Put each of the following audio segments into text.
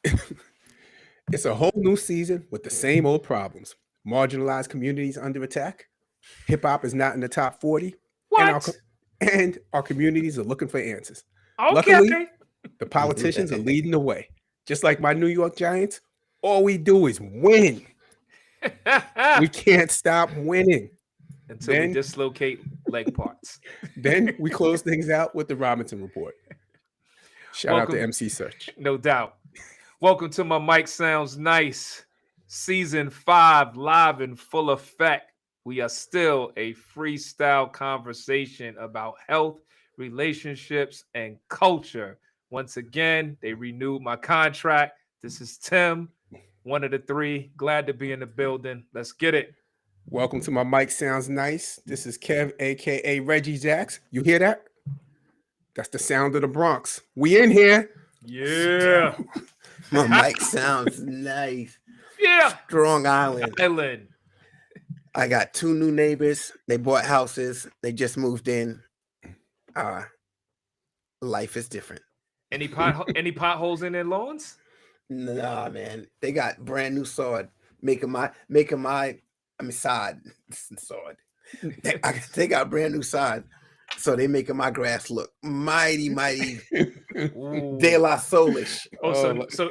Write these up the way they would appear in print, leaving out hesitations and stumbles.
It's a whole new season with the same old problems. Marginalized communities under attack. Hip hop is not in the top 40, and What? our communities are looking for answers. Luckily, Okay. the politicians are leading the way. Just like my New York Giants, all we do is win. We can't stop winning. Until we Then, dislocate leg parts. then we close things out with the Robinson Report. Shout out to Welcome, MC Search. no doubt. Welcome to my Mike Sounds Nice, Season 5, live in full effect. We are still a freestyle conversation about health, relationships, and culture. Once again, they renewed my contract. This is Tim, one of the three. Glad to be in the building. Let's get it. Welcome to my Mike Sounds Nice. This is Kev, aka Reggie Jacks. You hear that? That's the sound of the Bronx. We in here. Yeah. My mic sounds nice. Yeah. Strong Island. Island. I got 2 new neighbors. They bought houses. They just moved in. Life is different. Any potholes in their lawns? Nah, man. They got brand new sod. Making my sod. Sod. They got brand new sod. So they making my grass look mighty De La Soulish.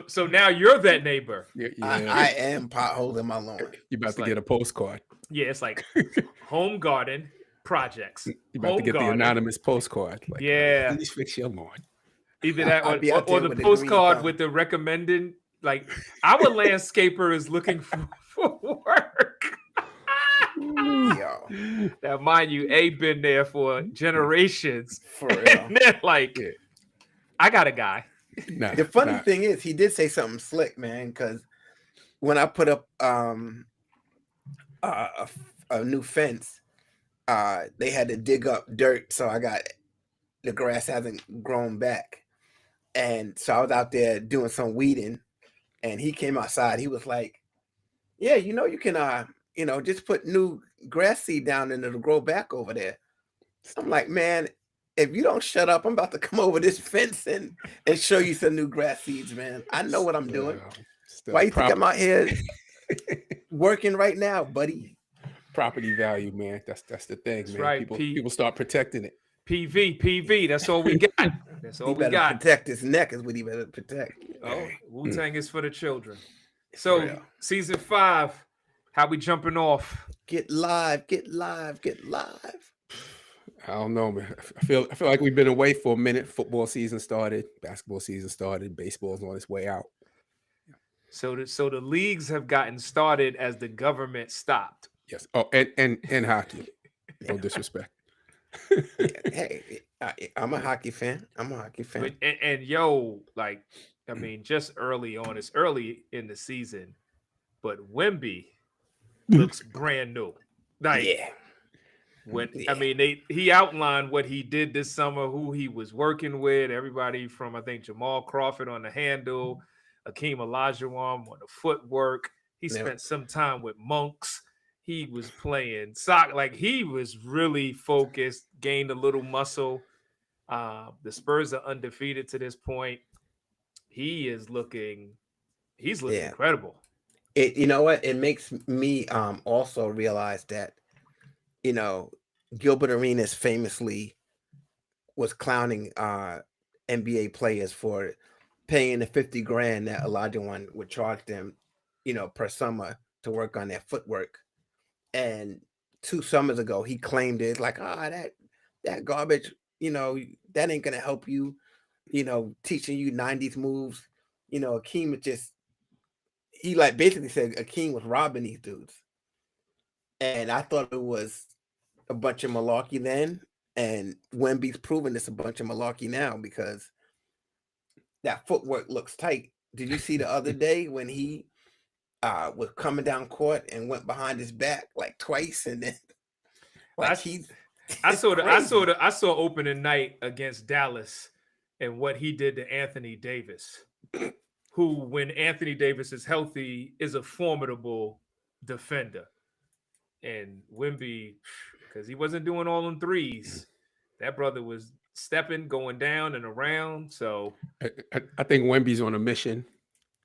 So now you're that neighbor. Yeah. I am potholing my lawn. You about to get a postcard. Yeah, it's like home garden projects. You about to get the anonymous postcard. Like, yeah. Please fix your lawn. Either that or the postcard with the recommended, like, our landscaper is looking for work. Yo. Now, mind you, A been there for generations. For real. And then, like, I got a guy. The funny thing is, he did say something slick, man, because when I put up a new fence, they had to dig up dirt, so the grass hasn't grown back. And so I was out there doing some weeding, and he came outside. He was like, yeah, you can just put new grass seed down and it'll grow back over there. I'm like, man, if you don't shut up, I'm about to come over this fence and show you some new grass seeds, man. I know what I'm doing. Why you think I'm out here working right now, buddy? Property value, man. That's the thing, That's man. right. People start protecting it. PV. That's all we got. That's all we got. Protect his neck is what he better protect. Oh, Wu-Tang is for the children. So, Season 5, how we jumping off? Get live. I don't know, man. I feel like we've been away for a minute. Football season started, basketball season started, baseball's on its way out. So the leagues have gotten started as the government stopped. Yes. Oh, and hockey. No disrespect. Hey, I'm a hockey fan. And like, I mean, just early on, it's early in the season, but Wemby looks brand new. Like, I mean, he outlined what he did this summer, who he was working with, everybody from, I think, Jamal Crawford on the handle, Akeem Olajuwon on the footwork. He spent some time with Monks. He was playing soccer. Like, he was really focused, gained a little muscle. The Spurs are undefeated to this point. He's looking incredible. You know what? It makes me also realize that, Gilbert Arenas famously was clowning NBA players for paying the $50,000 that Olajuwon would charge them, per summer to work on their footwork. And 2 summers ago, he claimed it's like, that garbage, that ain't gonna help you, teaching you 90s moves. Akeem he like basically said Akeem was robbing these dudes. And I thought it was a bunch of malarkey then. And Wemby's proven it's a bunch of malarkey now because that footwork looks tight. Did you see the other day when he was coming down court and went behind his back like twice, and then like I saw opening night against Dallas and what he did to Anthony Davis, who, when Anthony Davis is healthy, is a formidable defender. And Wemby, because he wasn't doing all them threes, that brother was stepping, going down and around. So I think Wemby's on a mission.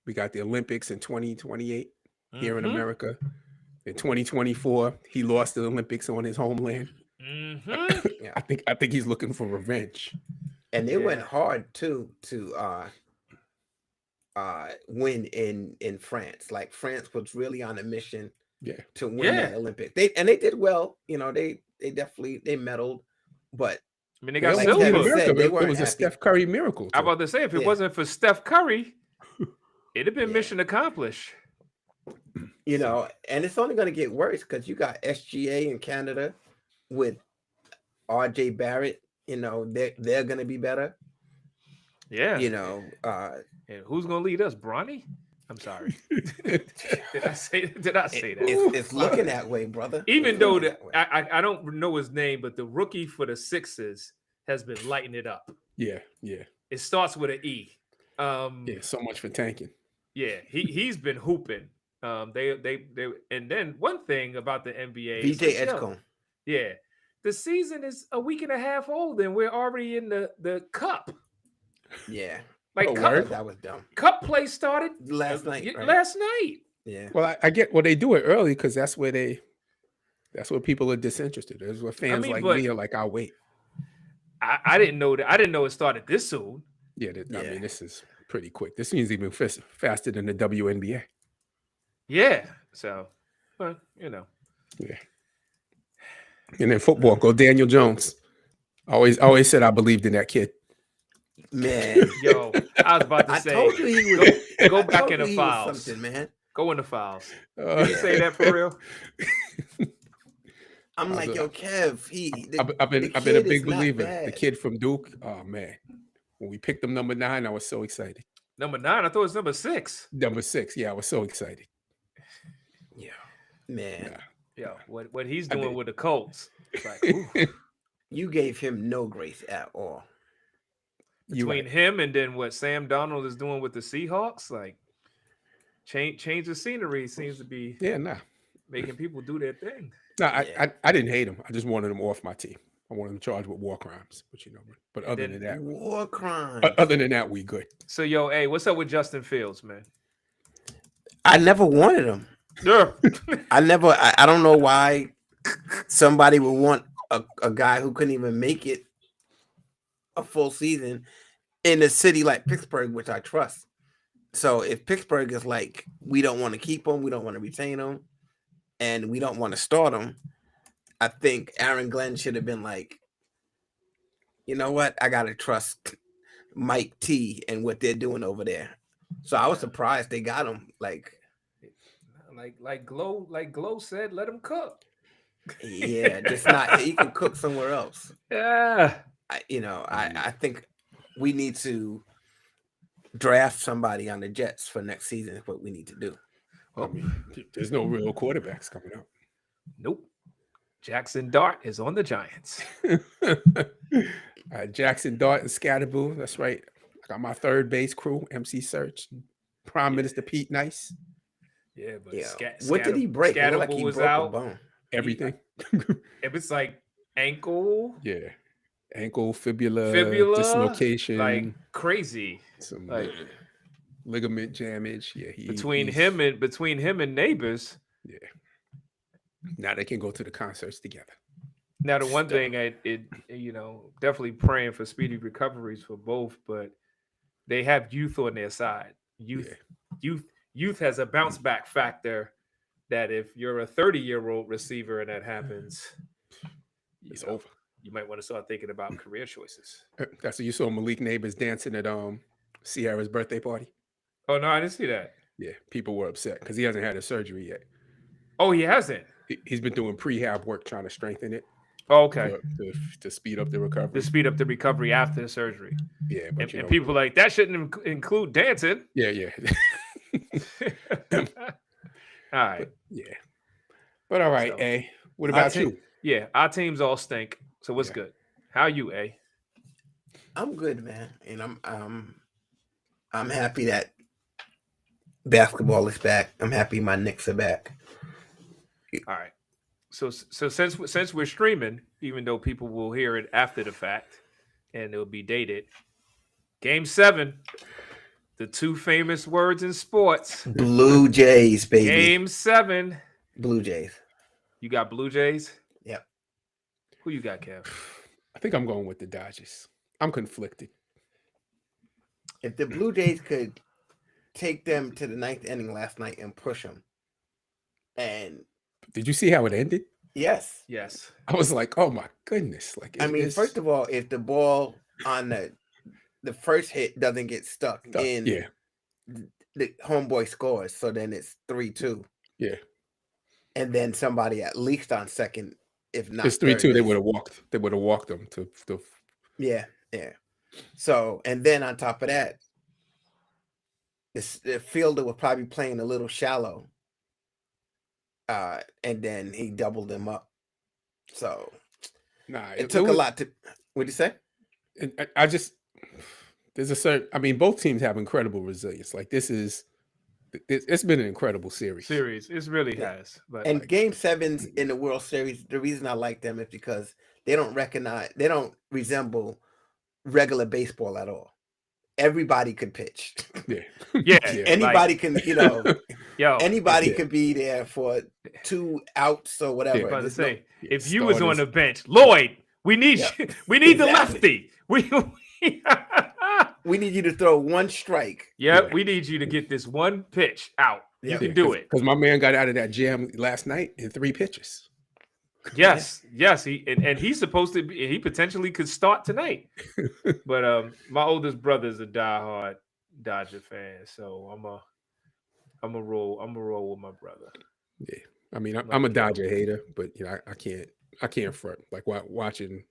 We got the Olympics in 2028 here in Mhm. America. In 2024, he lost the Olympics on his homeland. Mhm. Yeah. I think he's looking for revenge. And they went Yeah. hard too to win in France. Like France was really on a mission Yeah. to win Yeah. that Olympic. They did well. You know, they definitely they medaled, but I mean, they They got like almost beat Kevin silver. said, America. they It weren't was a happy. Steph Curry miracle. I'm Too. about to say, if it Yeah. wasn't for Steph Curry, it'd have been Yeah. mission accomplished. You know, and it's only going to get worse because you got SGA in Canada with RJ Barrett. You know, they're going to be better. Yeah. You know, And who's gonna lead us? Bronny? I'm sorry. Did I say that? it's looking that way, brother. Even It's though looking the that way. I don't know his name, but the rookie for the Sixers has been lighting it up. Yeah. It starts with an E. Yeah. So much for tanking. Yeah, he's been hooping. They and then one thing about the NBA, it's VJ like, yo, Edgecombe. yeah, the season is a week and a half old, and we're already in the cup. Yeah. Like Oh, cup, word? That was dumb. cup play started Last night. Right? last night. Yeah. Well, I get. Well, they do it early because that's where people are disinterested. That's where fans mean, like but- me are like, I'll wait. I didn't know that. I didn't know it started this soon. Yeah. I Yeah. mean, this is pretty quick. This seems even faster than the WNBA. Yeah. So, but you know, Yeah. And then football, go Daniel Jones. Always said I believed in that kid. Man. yo, I was about to I say, told you he was go I back told in you the he was files. something, man. Go in the files. Uh, Did you say that for real? I'm I like, was- yo, Kev, I've been the a kid big is not believer. The bad. kid from Duke. Oh man, when we picked him number 9, I was so excited. Number 9, I thought it was number 6. Number 6, yeah, I was so excited. Yeah, man. Nah. Yo, what he's I doing did. with the Colts. It's like, ooh. You gave him no grace at all. You Between right. him and then what Sam Donald is doing with the Seahawks, like change the scenery seems to be Yeah, nah. making people do their thing. No, Yeah. I didn't hate him. I just wanted him off my team. I wanted him charged with war crimes, but But And other then- than that, War crime. other than that, we good. So yo, hey, what's up with Justin Fields, man? I never wanted him. Yeah. I don't know why somebody would want a guy who couldn't even make it a full season in a city like Pittsburgh, which I trust. So if Pittsburgh is like, we don't want to keep him, we don't want to retain him, and we don't want to start him, I think Aaron Glenn should have been like, you know what? I gotta trust Mike T and what they're doing over there. So I was surprised they got him. Like, Like Glow said, let him cook. yeah, just not. He can cook somewhere else. Yeah. I think we need to draft somebody on the Jets for next season. Is what we need to do. I mean, there's no real quarterbacks coming up. Nope. Jackson Dart is on the Giants. Jackson Dart and Scatterboo. That's right. I got my third base crew, MC Search, Prime Minister Pete Nice, Yeah, but Yeah. What did he break? It looked like Scatterable he was broke a out. bone. everything. It was like ankle, Yeah. Ankle, fibula, fibula, dislocation, like crazy. some Like ligament damage. Yeah, between he's- him and neighbors. Yeah. Now they can go to the concerts together. Now the one thing definitely praying for speedy recoveries for both, but they have youth on their side. Youth has a bounce back factor that if you're a 30-year-old receiver and that happens, It's over. you might want to start thinking about career choices. That's what you saw Malik Neighbors dancing at Sierra's birthday party. Oh no, I didn't see that. Yeah, people were upset because he hasn't had his surgery yet. Oh, he hasn't. He's been doing prehab work trying to strengthen it. Oh, okay. To speed up the recovery. To speed up the recovery after the surgery. Yeah, but And people are like, that shouldn't include dancing. Yeah. All right. Yeah. But all right, So, A. What about I you? think- Yeah, our teams all stink. So what's Yeah. good? How you, A? I'm good, man, and I'm happy that basketball is back. I'm happy my Knicks are back. All right. So since we're streaming, even though people will hear it after the fact, and it'll be dated, Game 7, The two famous words in sports. Blue Jays, baby. Game 7. Blue Jays. You got Blue Jays? Yep. Who you got, Kev? I think I'm going with the Dodgers. I'm conflicted. If the Blue Jays could take them to the 9th inning last night and push them, and Did you see how it ended? yes, Yes. I was like, oh my goodness. Like, I mean, first of all, if the ball on the first hit doesn't get stuck in, yeah, the homeboy scores, so then it's 3-2. yeah. And then somebody at least on second, if not It's 3-2. They third, would have walked. They would have walked them to yeah. So, and then on top of that, the fielder was probably playing a little shallow. And then he doubled him up. So Nah. it took a lot to. What'd you say? I just there's a certain. I mean, both teams have incredible resilience. Like it's been an incredible series. It really has. But And Game 7s in the World Series, the reason I like them is because they don't resemble regular baseball at all. Everybody could pitch. Yeah, yeah, Anybody can, yo, anybody Yeah. could be there for 2 outs or whatever. Yeah. I was about to There's say, no- if you was on starters. the bench, Lloyd, we need Yeah. you. We need the Exactly. lefty. we need you to throw one strike. Yeah, we need you to get this one pitch out. You Yeah. can do it. because my man got out of that jam last night in 3 pitches. Yes. He's supposed to be. He potentially could start tonight. But my oldest brother's a diehard Dodger fan, so I'm a roll with my brother. Yeah, I mean, I'm a Dodger hater, but I can't front. Like watching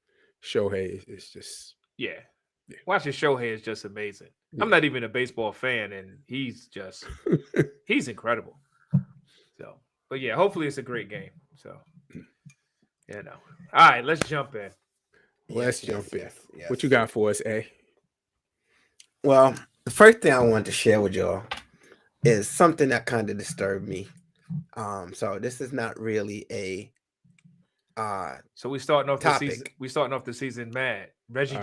Shohei is just Yeah. Yeah. Watching Shohei is just amazing. Yeah. I'm not even a baseball fan, and he's incredible. So, but yeah, hopefully it's a great game. So, all right, let's jump in. Let's jump in. yes. What you got for us, A? Well, the first thing I wanted to share with y'all is something that kind of disturbed me. So this is not really a So we starting off Topic. the season. We starting off the season mad. Reggie All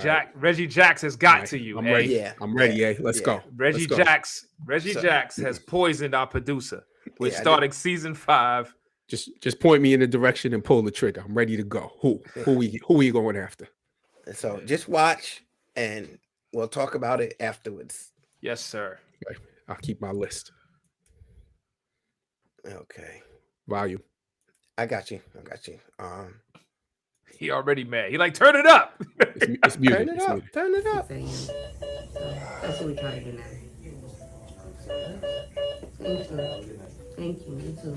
Jacks has got All to right, you. I'm eh? ready. Yeah. I'm ready, Yeah. A. Let's Yeah. go. Reggie Let's go. Jacks has poisoned our producer. We're Yeah, I starting season 5. Just point me in the direction and pull the trigger. I'm ready to go. Who we going after? And so just watch and we'll talk about it afterwards. Yes, sir. I'll keep my list. Okay. Volume. I got you. He already mad. He like, turn it up. It's muted. Turn it It's up. muted. Turn it up. So that's what we try to do now. Thank you. You too.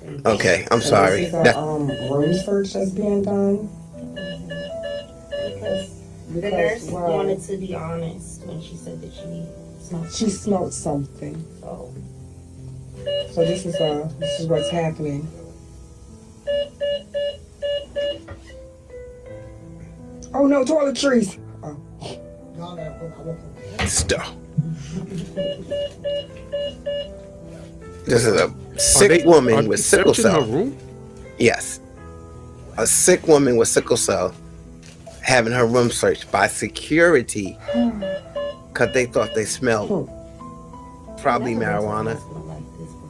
Thank you. Okay, I'm So sorry. This is That- a room search that's being done. The nurse wanted to be honest when she said that She smelled something. so. So this is what's happening. Oh no, toiletries. Oh. Stuff. This is a sick woman with sickle searching her cell. room? Yes. A sick woman with sickle cell having her room searched by security because they thought they smelled probably marijuana.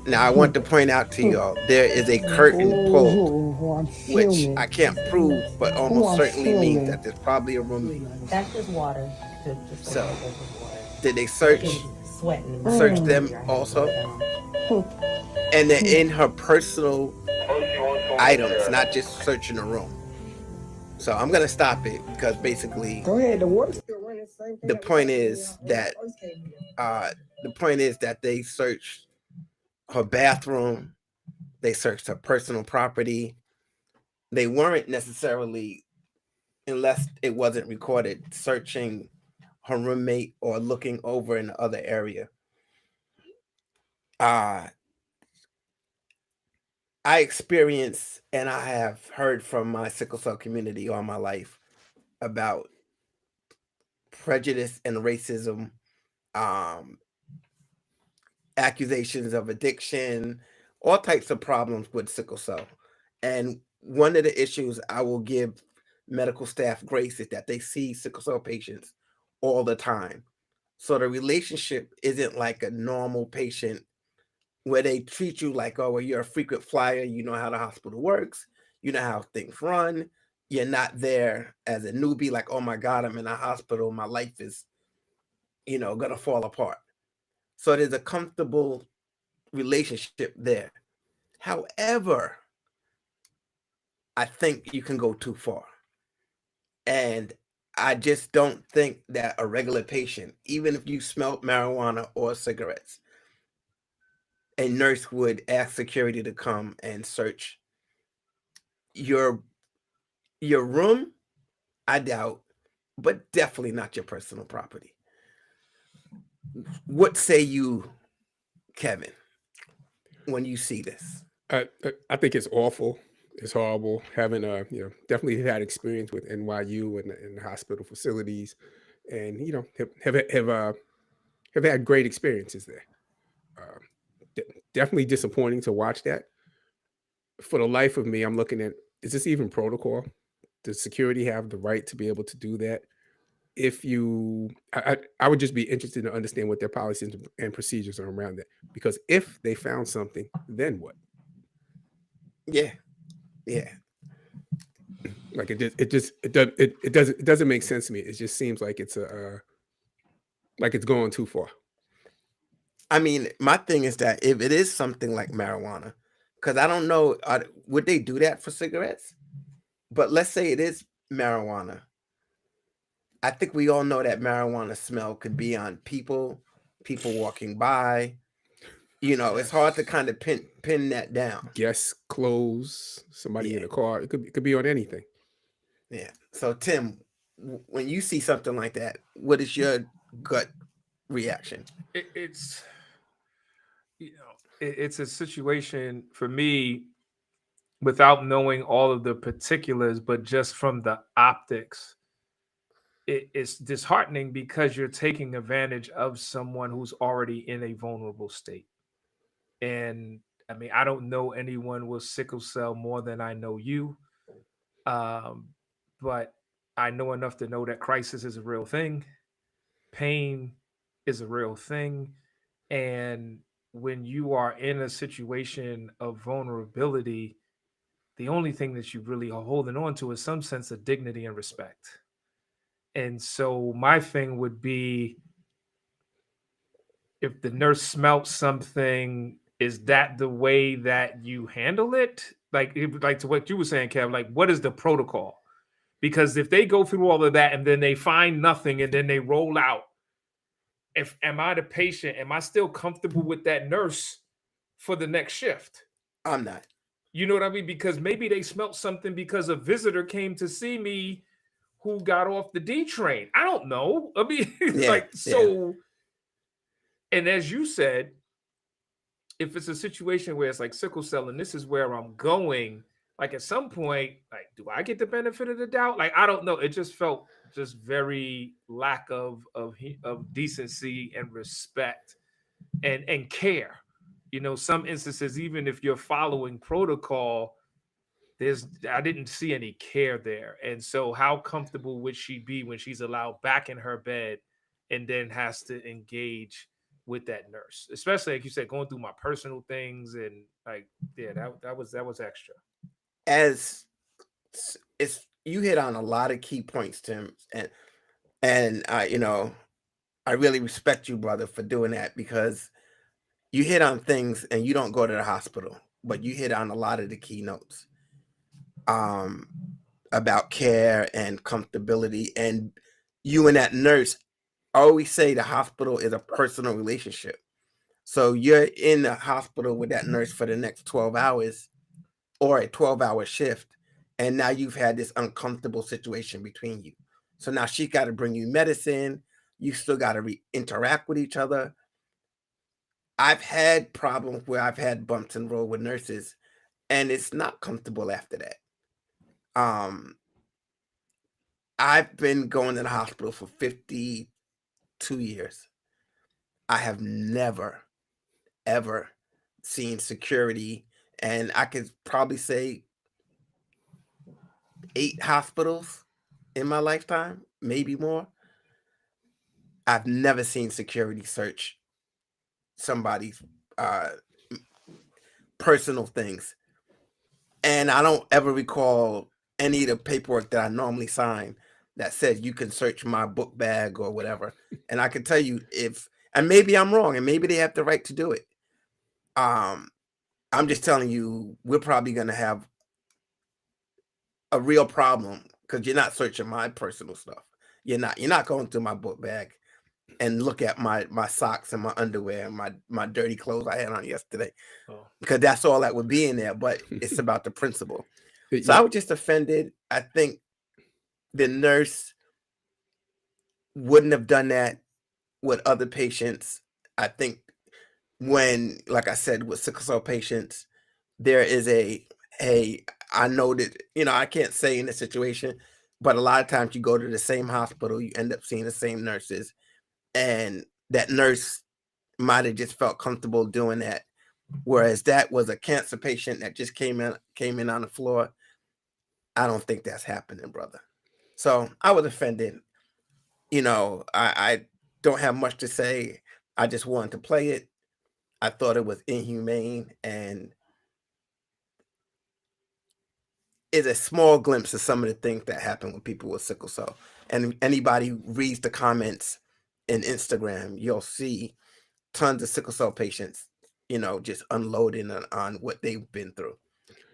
Now, I want to point out to y'all, there is a curtain pulled, Oh, I'm which filming. I can't prove, but almost I'm certainly means filming. that there's probably a room. That's just water. So, did they search? Sweating. Search them also? And they're in her personal items, not just searching the room. So I'm gonna stop it because basically Go ahead. The water's still running. Same thing The that was point happening is when I that- first came here. the point is that they searched her bathroom, they searched her personal property. They weren't necessarily, unless it wasn't recorded, searching her roommate or looking over in the other area. I experience and I have heard from my sickle cell community all my life about prejudice and racism, accusations of addiction, all types of problems with sickle cell. And one of the issues I will give medical staff grace is that they see sickle cell patients all the time. So the relationship isn't like a normal patient where they treat you like, oh, well, you're a frequent flyer. You know how the hospital works. You know how things run. You're not there as a newbie, like, oh my God, I'm in a hospital. My life is, going to fall apart. So there's a comfortable relationship there. However, I think you can go too far. And I just don't think that a regular patient, even if you smelled marijuana or cigarettes, a nurse would ask security to come and search your room. I doubt, but definitely not your personal property. What say you, Kevin, when you see this? I think it's awful. It's horrible. Having definitely had experience with NYU and hospital facilities, and have had great experiences there. Uh, Definitely disappointing to watch that. For the life of me, I'm looking at, is this even protocol? Does security have the right to be able to do that? If you, I would just be interested to understand what their policies and procedures are around that. Because if they found something, then what? Yeah, yeah. Like it doesn't make sense to me. It just seems like it's like it's going too far. I mean, my thing is that if it is something like marijuana, because I don't know, would they do that for cigarettes? But let's say it is marijuana. I think we all know that marijuana smell could be on people walking by. It's hard to kind of pin that down. Guest clothes, somebody in Yeah, a car. It could be on anything. yeah. So Tim, when you see something like that, what is your gut reaction? It's it's a situation for me without knowing all of the particulars, but just from the optics, it's disheartening because you're taking advantage of someone who's already in a vulnerable state. And I mean, I don't know anyone with sickle cell more than I know you, um, but I know enough to know that crisis is a real thing, pain is a real thing, and when you are in a situation of vulnerability, the only thing that you really are holding on to is some sense of dignity and respect. And so my thing would be, if the nurse smelt something, is that the way that you handle it? Like to what you were saying, Kev, like what is the protocol? Because if they go through all of that and then they find nothing and then they roll out, if am I the patient? Am I still comfortable with that nurse for the next shift? I'm not. You know what I mean? Because maybe they smelt something because a visitor came to see me who got off the D train. I don't know. I mean, Yeah, so, and as you said, if it's a situation where it's like sickle cell, and this is where I'm going, like at some point, like, do I get the benefit of the doubt? Like, I don't know. It just felt just very lack of decency and respect and care. Some instances, even if you're following protocol, I didn't see any care there. And so how comfortable would she be when she's allowed back in her bed and then has to engage with that nurse, especially like you said, going through my personal things, and like, yeah, that was extra. As it's you hit on a lot of key points, Tim, and I really respect you, brother, for doing that, because you hit on things and you don't go to the hospital, but you hit on a lot of the keynotes about care and comfortability, and you and that nurse. I always say the hospital is a personal relationship. So you're in the hospital with that nurse for the next 12 hours or a 12-hour shift, and now you've had this uncomfortable situation between you. So now she got to bring you medicine. You still got to interact with each other. I've had problems where I've had bumps and roll with nurses, and it's not comfortable after that. Um, I've been going to the hospital for 52 years. I have never, ever seen security, and I could probably say 8 hospitals in my lifetime, maybe more. I've never seen security search somebody's personal things. And I don't ever recall any of the paperwork that I normally sign that says you can search my book bag or whatever. And I can tell you and maybe I'm wrong, and maybe they have the right to do it. I'm just telling you, we're probably going to have a real problem because you're not searching my personal stuff. You're not going through my book bag and look at my socks and my underwear and my dirty clothes I had on yesterday, because that's all that would be in there. But it's about the principle. So I was just offended. I think the nurse wouldn't have done that with other patients. I think when, like I said, with sickle cell patients, there is I know that, I can't say in the situation, but a lot of times you go to the same hospital, you end up seeing the same nurses, and that nurse might have just felt comfortable doing that. Whereas that was a cancer patient that just came in on the floor. I don't think that's happening, brother. So I was offended. I don't have much to say. I just wanted to play it. I thought it was inhumane, and is a small glimpse of some of the things that happen with people with sickle cell. And anybody who reads the comments in Instagram, you'll see tons of sickle cell patients, just unloading on what they've been through.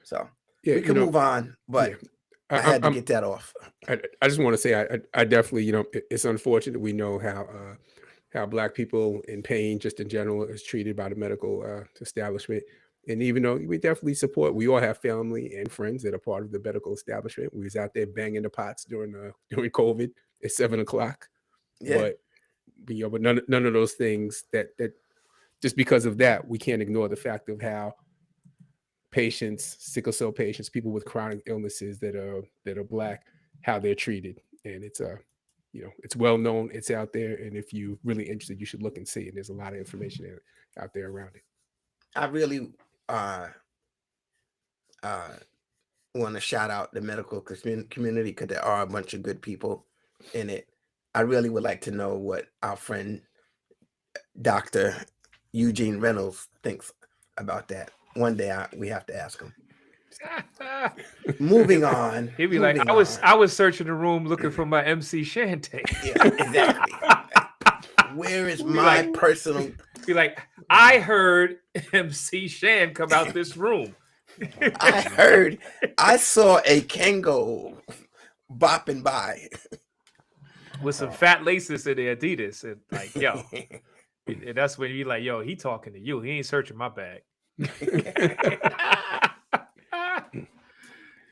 So we can move on, but I had to get that off. I just want to say I definitely, it's unfortunate. We know how Black people in pain, just in general, is treated by the medical establishment. And even though we definitely support, we all have family and friends that are part of the medical establishment. We was out there banging the pots during COVID at 7:00. Yeah. But none of those things that just because of that, we can't ignore the fact of how patients, sickle cell patients, people with chronic illnesses that are Black, how they're treated. And it's it's well known, it's out there. And if you're really interested, you should look and see. And there's a lot of information out there around it. I really want to shout out the medical community, because there are a bunch of good people in it. I really would like to know what our friend Dr. Eugene Reynolds thinks about that. One day we have to ask him. Moving on. He'd be like, I was searching the room looking for my MC Shan tape. Yeah, exactly. Where is my personal? Be like, I heard MC Shan come out this room. I saw a Kango bopping by with some fat laces in the Adidas, and like, yo, and that's when you're like, yo, he talking to you. He ain't searching my bag.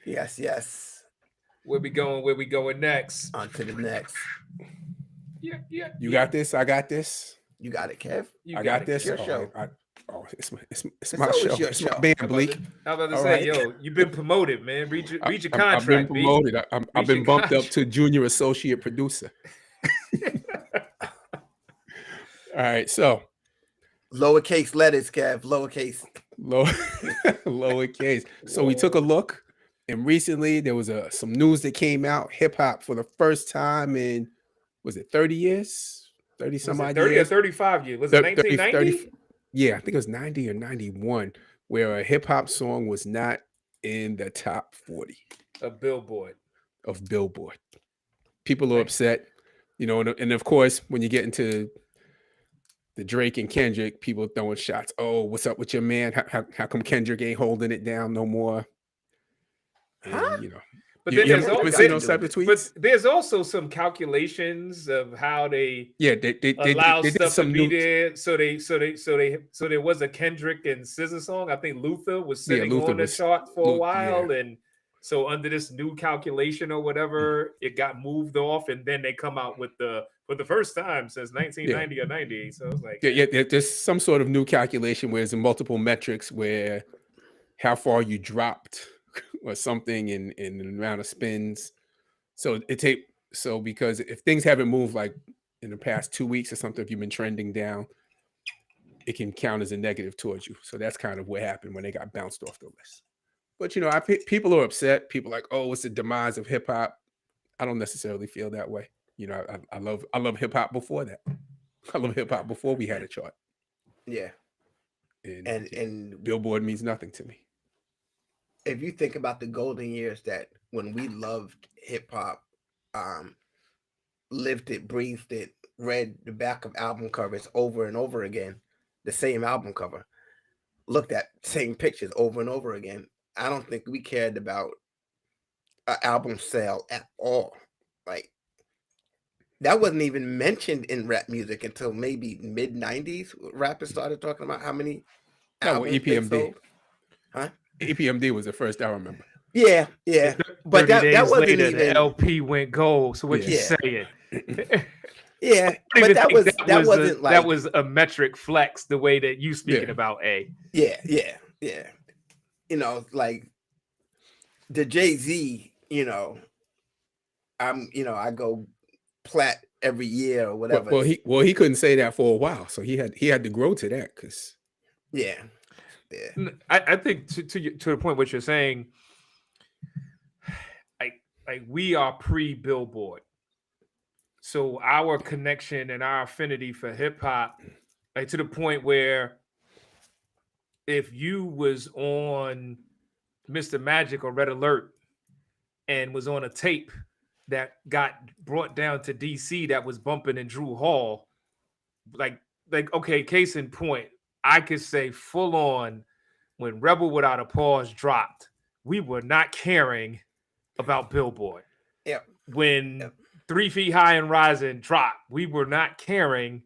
Yes. Where we going next? On to the next. Yeah. You got this. I got this. You got it, Kev. I got this. Your show. It's my show. Your It's show. my band, Bleak. I was about to All say, right. yo, you've been promoted, man. Read your contract. I've been promoted. I've been bumped up contract. to junior associate producer. All right, so Lowercase letters, Kev. Lowercase. lowercase. So we took a look, and recently there was some news that came out. Hip hop for the first time in, was it 30 years? 30 some odd 30 years? or 35 years. Was it 1990? Yeah, I think it was 90 or 91, where a hip hop song was not in the top 40 of Billboard. People are upset, and of course, when you get into the Drake and Kendrick, people throwing shots. Oh, what's up with your man? How come Kendrick ain't holding it down no more? And, But you then ever seen those type of tweets? But there's also some calculations of how they they allow did stuff some to be new, there. So there was a Kendrick and SZA song. I think Luther was sitting on the chart for a while, and so under this new calculation or whatever, it got moved off, and then they come out with for the first time since 1990 or 98. So it's like there's some sort of new calculation where there's multiple metrics where how far you dropped or something in the amount of spins. So because if things haven't moved like in the past 2 weeks or something, if you've been trending down, it can count as a negative towards you. So that's kind of what happened when they got bounced off the list. But people are upset. People are like, oh, it's the demise of hip hop. I don't necessarily feel that way. You know, I love hip hop before that. I love hip hop before we had a chart. Yeah. And, And Billboard means nothing to me. if you think about the golden years that when we loved hip hop, lived it, breathed it, read the back of album covers over and over again, the same album cover, looked at same pictures over and over again. I don't think we cared about an album sale at all. Like that wasn't even mentioned in rap music until maybe mid '90s. Rappers started talking about how many No, well, albums they EPMD. sold. Huh? EPMD was the first I remember. Yeah, yeah. But 30 that days wasn't later, even the LP went gold. So what you Yeah. saying? yeah. I But even that think wasn't like that was a metric flex the way that you speaking Yeah. about A. yeah. You know, like the Jay-Z, I go plat every year or whatever. Well, he couldn't say that for a while, so he had to grow to that because yeah. I think to the point what you're saying, like we are pre-Billboard, so our connection and our affinity for hip hop, like to the point where if you was on Mr. Magic or Red Alert and was on a tape that got brought down to DC that was bumping in Drew Hall, like okay, case in point, I could say full on when Rebel Without a Pause dropped, we were not caring about Billboard. Yep. When 3 Feet High and Rising dropped, we were not caring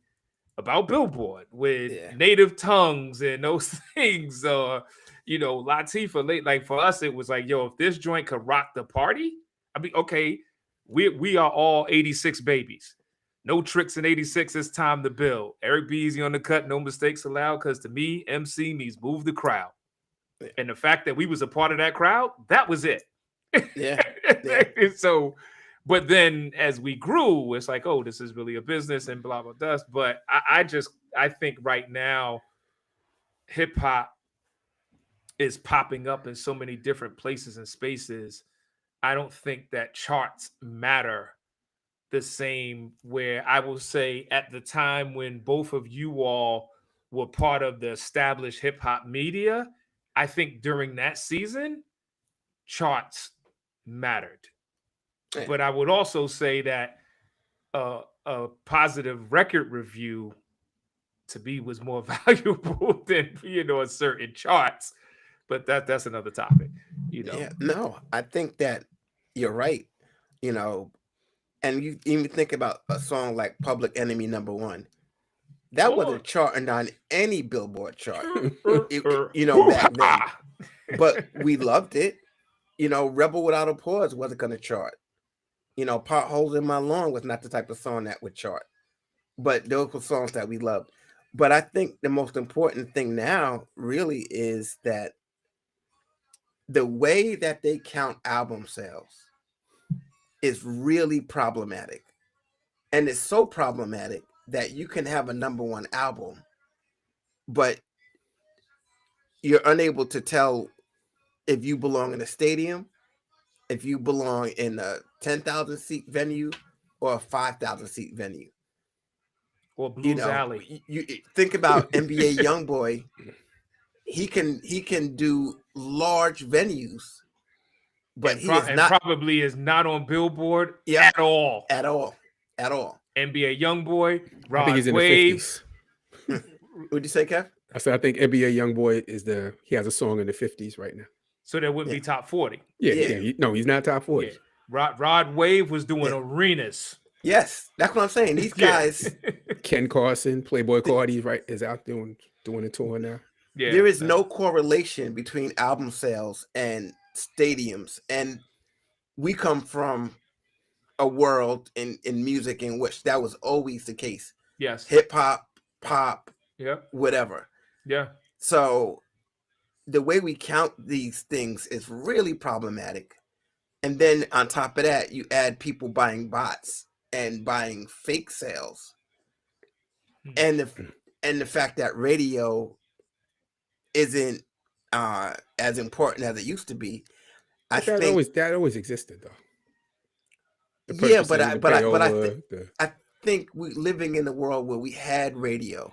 about Billboard. With Native Tongues and those things, Latifah late, like for us, it was like, yo, if this joint could rock the party, I mean, okay, we are all 86 babies. No tricks in 86. It's time to build. Eric B. Easy on the cut. No mistakes allowed. Because to me, MC means move the crowd. And the fact that we was a part of that crowd, that was it. Yeah. So, but then as we grew, it's like, oh, this is really a business and blah, blah, blah. But I think right now, hip hop is popping up in so many different places and spaces. I don't think that charts matter the same, where I will say at the time when both of you all were part of the established hip hop media, I think during that season, charts mattered. Yeah. But I would also say that a positive record review to me was more valuable than, certain charts. But that's another topic, Yeah, no, I think that you're right. And you even think about a song like Public Enemy #1. That wasn't charting on any Billboard chart, back then. But we loved it. Rebel Without a Pause wasn't going to chart. Potholes in My Lawn was not the type of song that would chart. But those were songs that we loved. But I think the most important thing now really is that the way that they count album sales is really problematic. And it's so problematic that you can have a #1 album, but you're unable to tell if you belong in a stadium, if you belong in a 10,000 seat venue or a 5,000 seat venue. Or Blues Alley. You think about NBA YoungBoy. He can do large venues, but probably is not on Billboard at all. At all. NBA YoungBoy, Rod I think he's in Wave. the 50s. What'd you say, Kev? I said I think NBA YoungBoy he has a song in the 50s right now. So that wouldn't be top 40. No, he's not top 40. Yeah. Rod Wave was doing arenas. Yes, that's what I'm saying. These guys, Ken Carson, Playboy Cardi, is out doing a tour now. Yeah, there is no correlation between album sales and stadiums, and we come from a world in music in which that was always the case. Yes, hip hop, pop, whatever. Yeah. So the way we count these things is really problematic. And then on top of that, you add people buying bots and buying fake sales, and the fact that radio isn't as important as it used to be. That always existed though. The Yeah, purchasing, the but I payola, the I think we living in a world where we had radio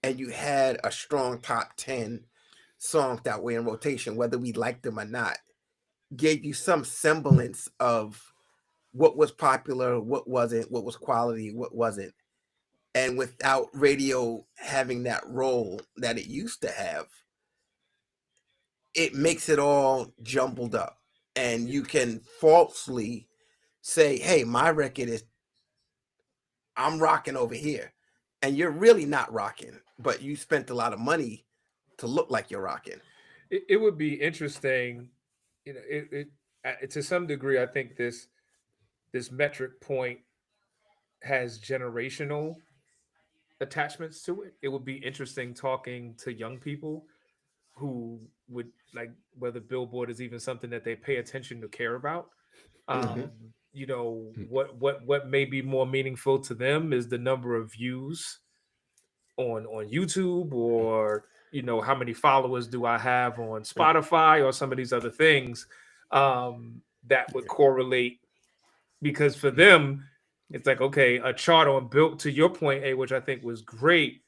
and you had a strong top 10 songs that were in rotation, whether we liked them or not, gave you some semblance of what was popular, what wasn't, what was quality, what wasn't. And without radio having that role that it used to have, it makes it all jumbled up. And you can falsely say, hey, my record is, I'm rocking over here. And you're really not rocking, but you spent a lot of money to look like you're rocking. It would be interesting, to some degree. I think this metric point has generational attachments to it. It would be interesting talking to young people who would like whether Billboard is even something that they pay attention to care about. Mhm. What may be more meaningful to them is the number of views on YouTube, or how many followers do I have on Spotify, or some of these other things that would correlate, because for them it's like, okay, a chart on Built, to your point, which I think was great,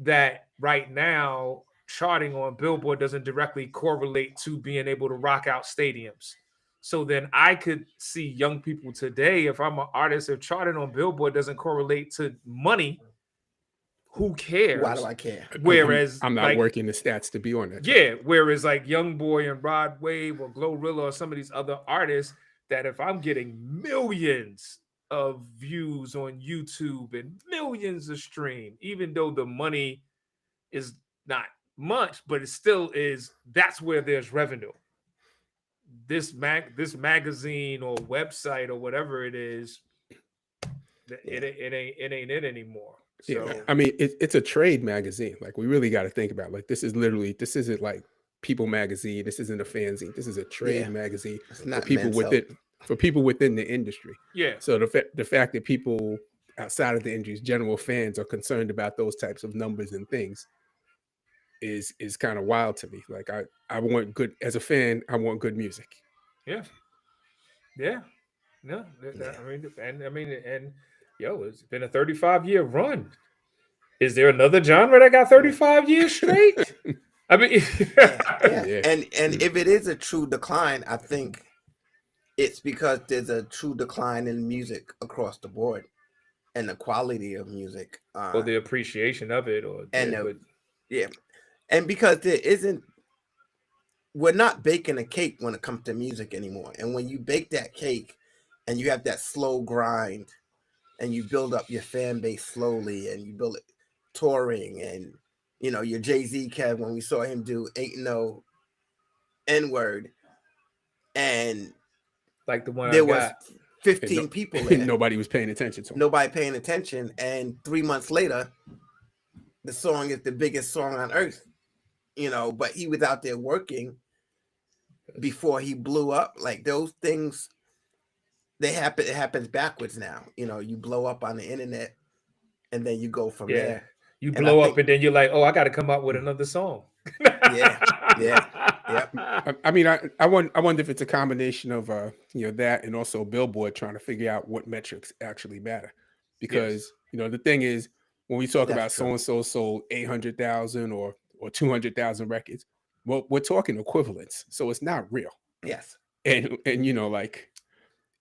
that right now charting on Billboard doesn't directly correlate to being able to rock out stadiums. So then I could see young people today, if I'm an artist, if charting on Billboard doesn't correlate to money, who cares? Why do I care? Whereas I'm not like, working the stats to be on that. yeah, whereas like Young Boy and Rod Wave or Glorilla or some of these other artists, that if I'm getting millions of views on YouTube and millions of stream, even though the money is not much, but it still is, that's where there's revenue. This magazine or website or whatever it is, it ain't it anymore. So Yeah, I mean, it's a trade magazine. Like, we really got to think about, like, this isn't like People Magazine. This isn't a fanzine. This is a trade magazine It's for not people Men's within the industry. yeah, So the fact that people outside of the industry, general fans, are concerned about those types of numbers and things is kind of wild to me. Like, I want good, as a fan, I want good music. yeah. No, and it's been a 35-year run. Is there another genre that got 35 years straight? I mean, Yeah. And if it is a true decline, I think it's because there's a true decline in music across the board and the quality of music. or the appreciation of it, or And because we're not baking a cake when it comes to music anymore. And when you bake that cake and you have that slow grind and you build up your fan base slowly and you build it touring, and your Jay-Z, Kev, when we saw him do Ain't No N-Word, and like the one there I was got. 15 people there. Nobody was paying attention to him. Nobody paying attention, and 3 months later the song is the biggest song on earth, but he was out there working before he blew up. Like, those things, it happens backwards now. You blow up on the internet and then you go from there. You And blow I up think- and then you're like, oh, I got to come up with another song. Yep. I mean, I wonder if it's a combination of that, and also Billboard trying to figure out what metrics actually matter. Because the thing is, when we talk That's about true. so and so sold 800,000 or 200,000 records, well, we're talking equivalents, so it's not real. Yes. And like,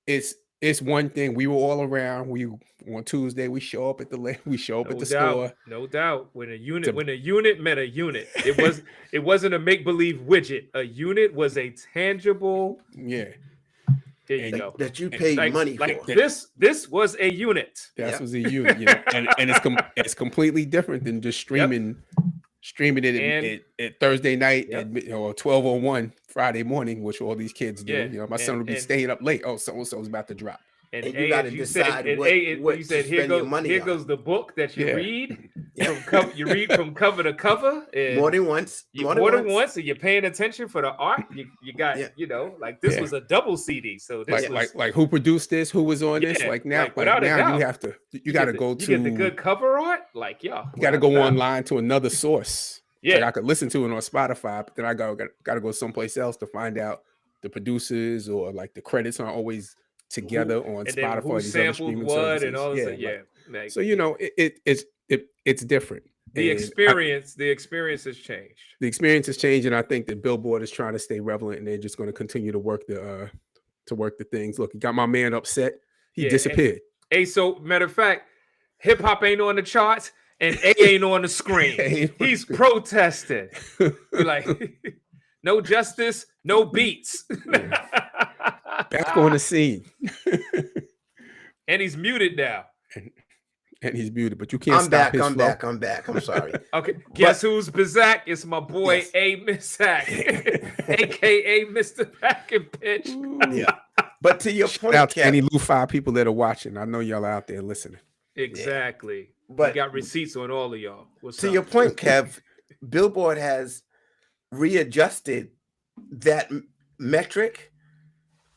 it's one thing. We were all around. We on Tuesday we show up at the store. No doubt. When a unit met a unit, it wasn't a make believe widget. A unit was a tangible. Yeah, Here you And go. That you paid money for. This was a unit. that Yep. was a unit. And it's completely different than just streaming it at Thursday night or 12:01 Friday morning, which all these kids do. Yeah, My son will be staying up late. Oh, so and so's about to drop. And you gotta decide what you said, to here spend your goes money here on." goes the book that you Yeah. read. Yeah. You read from cover to cover. And More than once. more than once, and you're paying attention for the art. You got like this Yeah. was a double CD. So this was Like who produced this? Who was on this? Yeah, Like now, like, without a now doubt. you have to. You got to go you get the to. good cover art. Like You got to without go a doubt. online to another source. Yeah. Like, I could listen to it on Spotify, but then I got to go someplace else to find out the producers, or like the credits aren't always together on and then Spotify, who these other sampled streaming what services. and all this. like- Yeah. Like, So it's different. the And experience has changed. the experience has changed, and I think that Billboard is trying to stay relevant, and they're just going to continue to work the things. Look, you got my man upset. He Yeah, disappeared. Hey, so matter of fact, hip hop ain't on the charts and A ain't on the screen. Ain't on the He's screen. protesting. Like, no justice, no beats. Back on the scene, And he's muted now. and he's muted, but you can't I'm stop back. his I'm flow. back. I'm back. I'm sorry. Okay, guess who's Bizak? It's my boy Yes. A Misak, aka Mr. Pack and Pitch. Yeah. But to your Shout point, out to Kev, any Lu-Fi people that are watching. I know y'all out there listening. Exactly. But- we got receipts on all of y'all. What's to up? your point, Kev, Billboard has readjusted that metric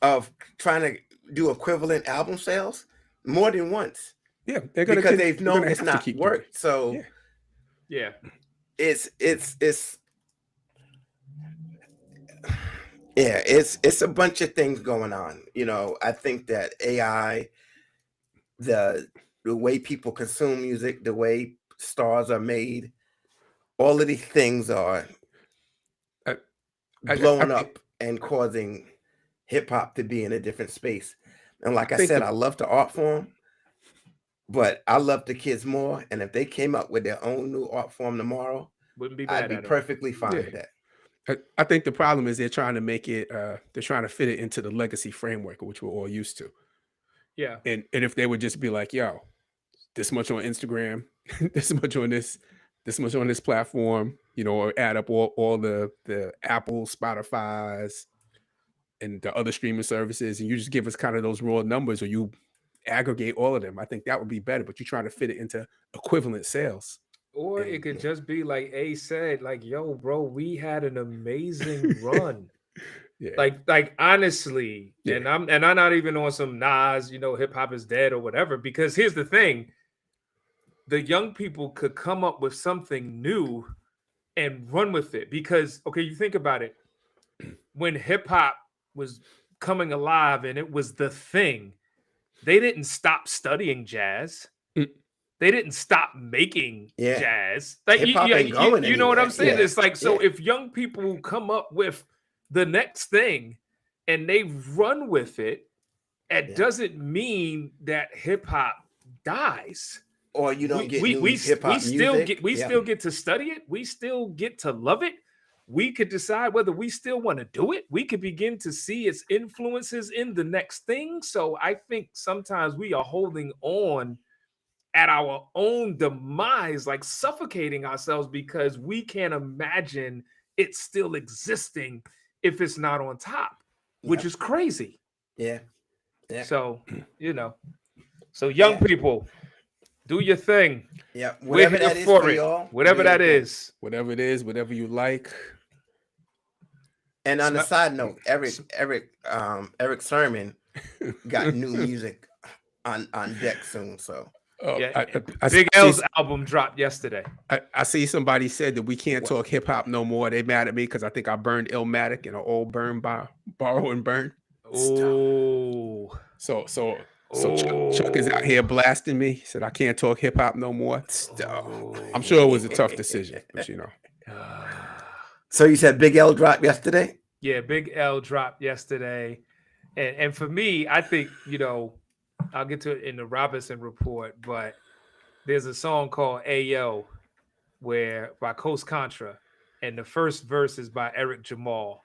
of trying to do equivalent album sales more than once Yeah, they're gonna because keep- they've they're known gonna it's have to not keep doing it. worked. So Yeah. Yeah. it's a bunch of things going on. You know, I think that AI, the way people consume music, the way stars are made, all of these things are I blowing think- up and causing hip hop to be in a different space. And like I think said, the- I love the art form, but I love the kids more. And if they came up with their own new art form tomorrow, Wouldn't be bad I'd be at it. perfectly fine Yeah. with that. I think the problem is they're trying to make it. They're trying to fit it into the legacy framework, which we're all used to. Yeah. And if they would just be like, "Yo, this much on Instagram, this much on this much on this platform," you know, or add up all the Apple, Spotify's, and the other streaming services, and you just give us kind of those raw numbers, or you aggregate all of them. I think that would be better. But you're trying to fit it into equivalent sales. Or it could just be like A said, like, yo, bro, we had an amazing run. Yeah, Like honestly, Yeah. and I'm not even on some Nas, you know, hip hop is dead or whatever. Because here's the thing: the young people could come up with something new and run with it. Because okay, you think about it, when hip hop was coming alive and it was the thing, they didn't stop studying jazz. Mm. They didn't stop making Yeah. jazz. Like Hip-hop ain't going you know what I'm anywhere. saying? Yeah. It's like, so Yeah. if young people come up with the next thing and they run with it, it Yeah. doesn't mean that hip hop dies. Or you don't get we new hip-hop still music. get Yeah. still get to study it. We still get to love it. We could decide whether we still want to do it. We could begin to see its influences in the next thing. So I think sometimes we are holding on at our own demise, like suffocating ourselves because we can't imagine it still existing if it's not on top, which Yep. is crazy. Yeah. Yeah. So, you know, so young Yeah. people, do your thing. Yeah. We're Whatever here that is for for it. y'all. Whatever do that your thing. is. whatever it is, whatever you like. And on a Sma- side note, Eric Sermon got new music on deck soon. So Oh, Yeah, I Big see- L's album dropped yesterday. I see somebody said that we can't talk hip hop no more. They mad at me because I think I burned Illmatic in an old borrow and burn. Oh, So Chuck is out here blasting me. He said I can't talk hip hop no more. I'm sure it was a tough decision, but you know. So you said Big L dropped yesterday? Yeah, Big L dropped yesterday. And for me, I think, you know, I'll get to it in the Robinson report, but there's a song called Ayo where by Coast Contra, and the first verse is by Eric Jamal,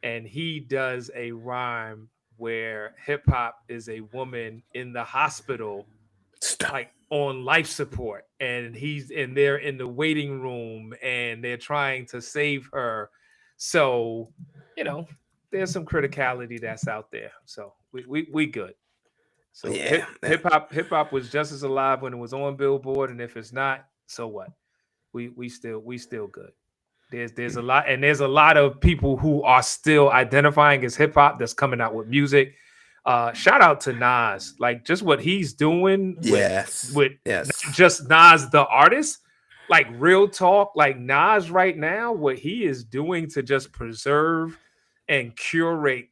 and he does a rhyme where hip hop is a woman in the hospital, like on life support, and they're in the waiting room and they're trying to save her. So, you know, there's some criticality that's out there. So we good. So Yeah. hip hop was just as alive when it was on Billboard, and if it's not, so what? We still good. There's a lot, and there's a lot of people who are still identifying as hip hop that's coming out with music. Shout out to Nas, like just what he's doing with Yes. not just Nas the artist, like real talk, like Nas right now, what he is doing to just preserve and curate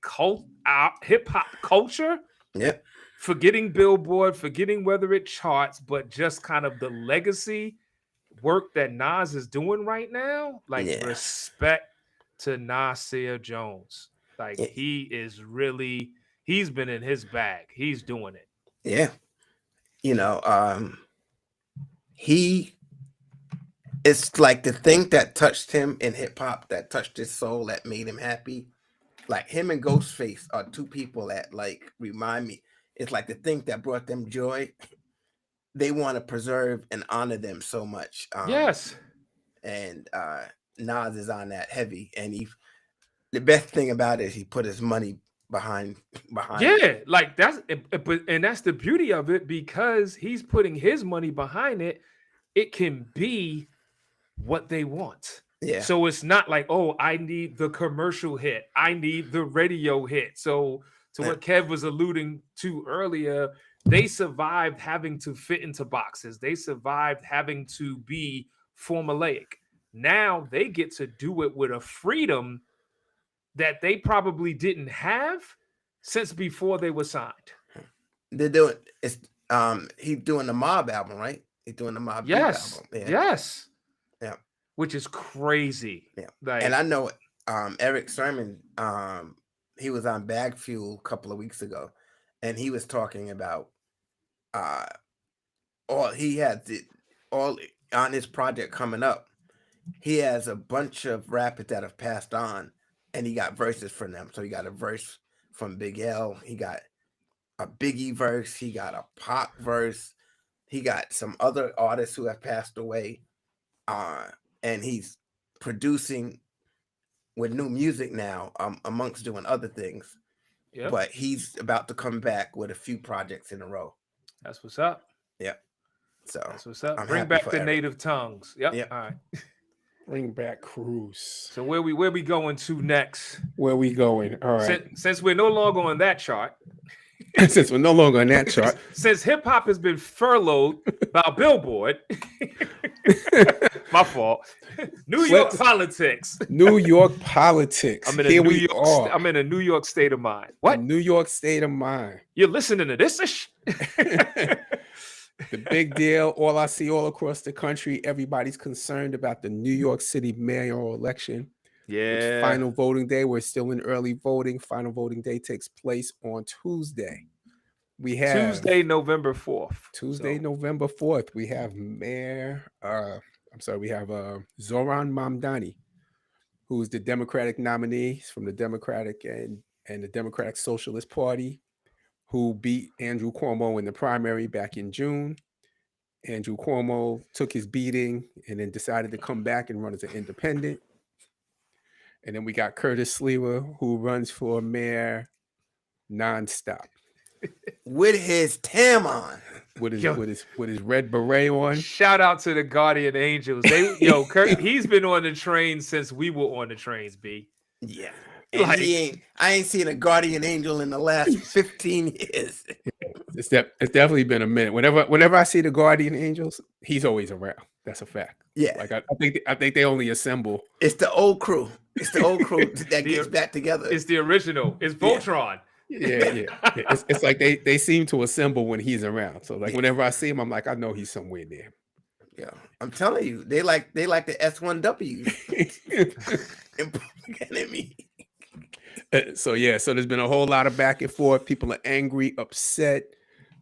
hip hop culture Yep. Forgetting Billboard, forgetting whether it charts, but just kind of the legacy work that Nas is doing right now. Like Yeah. respect to Nasir Jones. Like Yeah. he's been in his bag. He's doing it. Yeah. It's like the thing that touched him in hip hop, that touched his soul, that made him happy. Like him and Ghostface are two people that like remind me. It's like the thing that brought them joy. They want to preserve and honor them so much. Yes. And Nas is on that heavy. And the best thing about it is he put his money behind. Yeah, like that's the beauty of it, because he's putting his money behind it. It can be what they want. Yeah. So it's not like, oh, I need the commercial hit, I need the radio hit. So to what Kev was alluding to earlier, they survived having to fit into boxes. They survived having to be formulaic. Now they get to do it with a freedom that they probably didn't have since before they were signed. They're doing it's he's doing the Mob album, right? He's doing the Mob Deep Yes. album. Yeah. Yes. Yeah. Which is crazy. Yeah. Like, And I know Eric Sermon, he was on Bag Fuel a couple of weeks ago, and he was talking about all on his project coming up. He has a bunch of rappers that have passed on, and he got verses from them. So he got a verse from Big L, he got a Biggie verse, he got a Pop verse, he got some other artists who have passed away, and he's producing with new music now, amongst doing other things. yeah, But he's about to come back with a few projects in a row. that's what's up. Yep. So That's what's up. I'm Bring happy back for the Eric. native tongues. Yep. Yep. All right. Bring back Cruz. So where we going to next? Where we going? All right. Since we're no longer on that chart, Since we're no longer on that chart, since hip hop has been furloughed by Billboard, my fault. New York Let's- politics. New York politics. I'm in Here a New we York. are. I'm in a New York state of mind. A What? New York state of mind. You're listening to this? The big deal. All I see all across the country, everybody's concerned about the New York City mayoral election. It's Yeah. final voting day. We're still in early voting. Final voting day takes place on Tuesday. We have Tuesday, November 4th. Tuesday, So, November 4th. We have we have Zoran Mamdani, who is the Democratic nominee. He's from the Democratic and the Democratic Socialist Party, who beat Andrew Cuomo in the primary back in June. Andrew Cuomo took his beating and then decided to come back and run as an independent. And then we got Curtis Sliwa, who runs for mayor nonstop with his tam on. with his Yo. with his red beret on. shout out to the Guardian Angels. Kurt, he's been on the train since we were on the trains, B. Yeah. And Like- I ain't seen a guardian angel in the last 15 years. It's definitely been a minute. Whenever I see the Guardian Angels, he's always around. That's a fact. Yeah. Like I think they only assemble. It's the old crew. It's the old crew that gets back together. It's the original. It's Voltron. Yeah. It's like they seem to assemble when he's around. So like whenever I see him, I'm like, I know he's somewhere there. Yeah. I'm telling you, they like the S1W in Public Enemy. So there's been a whole lot of back and forth. People are angry, upset.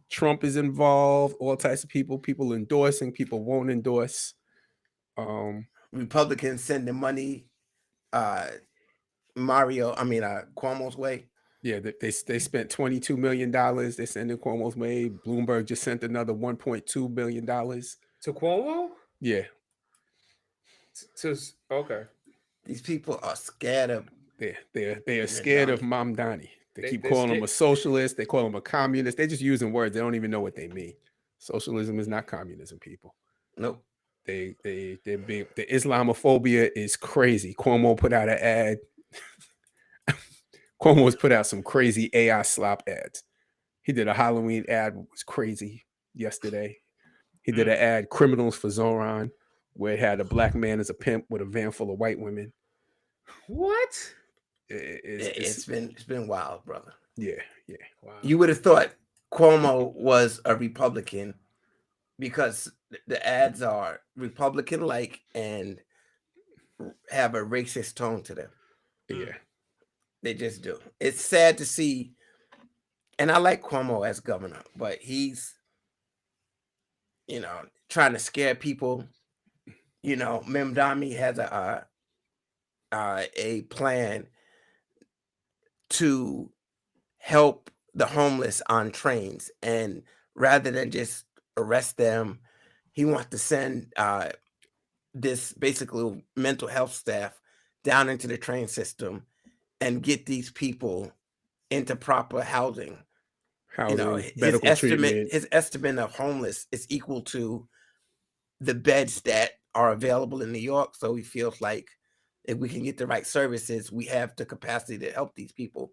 Trump is involved. All types of people. People endorsing. People won't endorse. Republicans sending money Cuomo's way. Yeah, they spent $22 million. They sent in Cuomo's way. Bloomberg just sent another $1.2 billion. To Cuomo? Yeah, Okay. These people are scared of. they are scared of Mamdani. They keep they're calling him scared. a socialist. They call him a communist. They're just using words. They don't even know what they mean. Socialism is not communism, people. Nope. The Islamophobia is crazy. Cuomo put out an ad. Cuomo's put out some crazy AI slop ads. He did a Halloween ad, was crazy yesterday. He did an ad, Criminals for Zoran, where it had a black man as a pimp with a van full of white women. What? It's been wild, brother. Yeah. Wow. You would have thought Cuomo was a Republican because the ads are Republican-like and have a racist tone to them. Yeah. They just do. It's sad to see, and I like Cuomo as governor, but he's, trying to scare people. Memdami has a plan to help the homeless on trains, and rather than just arrest them, he wants to send this basically mental health staff down into the train system and get these people into proper housing. Housing, medical treatment. His estimate of homeless is equal to the beds that are available in New York. So he feels like if we can get the right services, we have the capacity to help these people.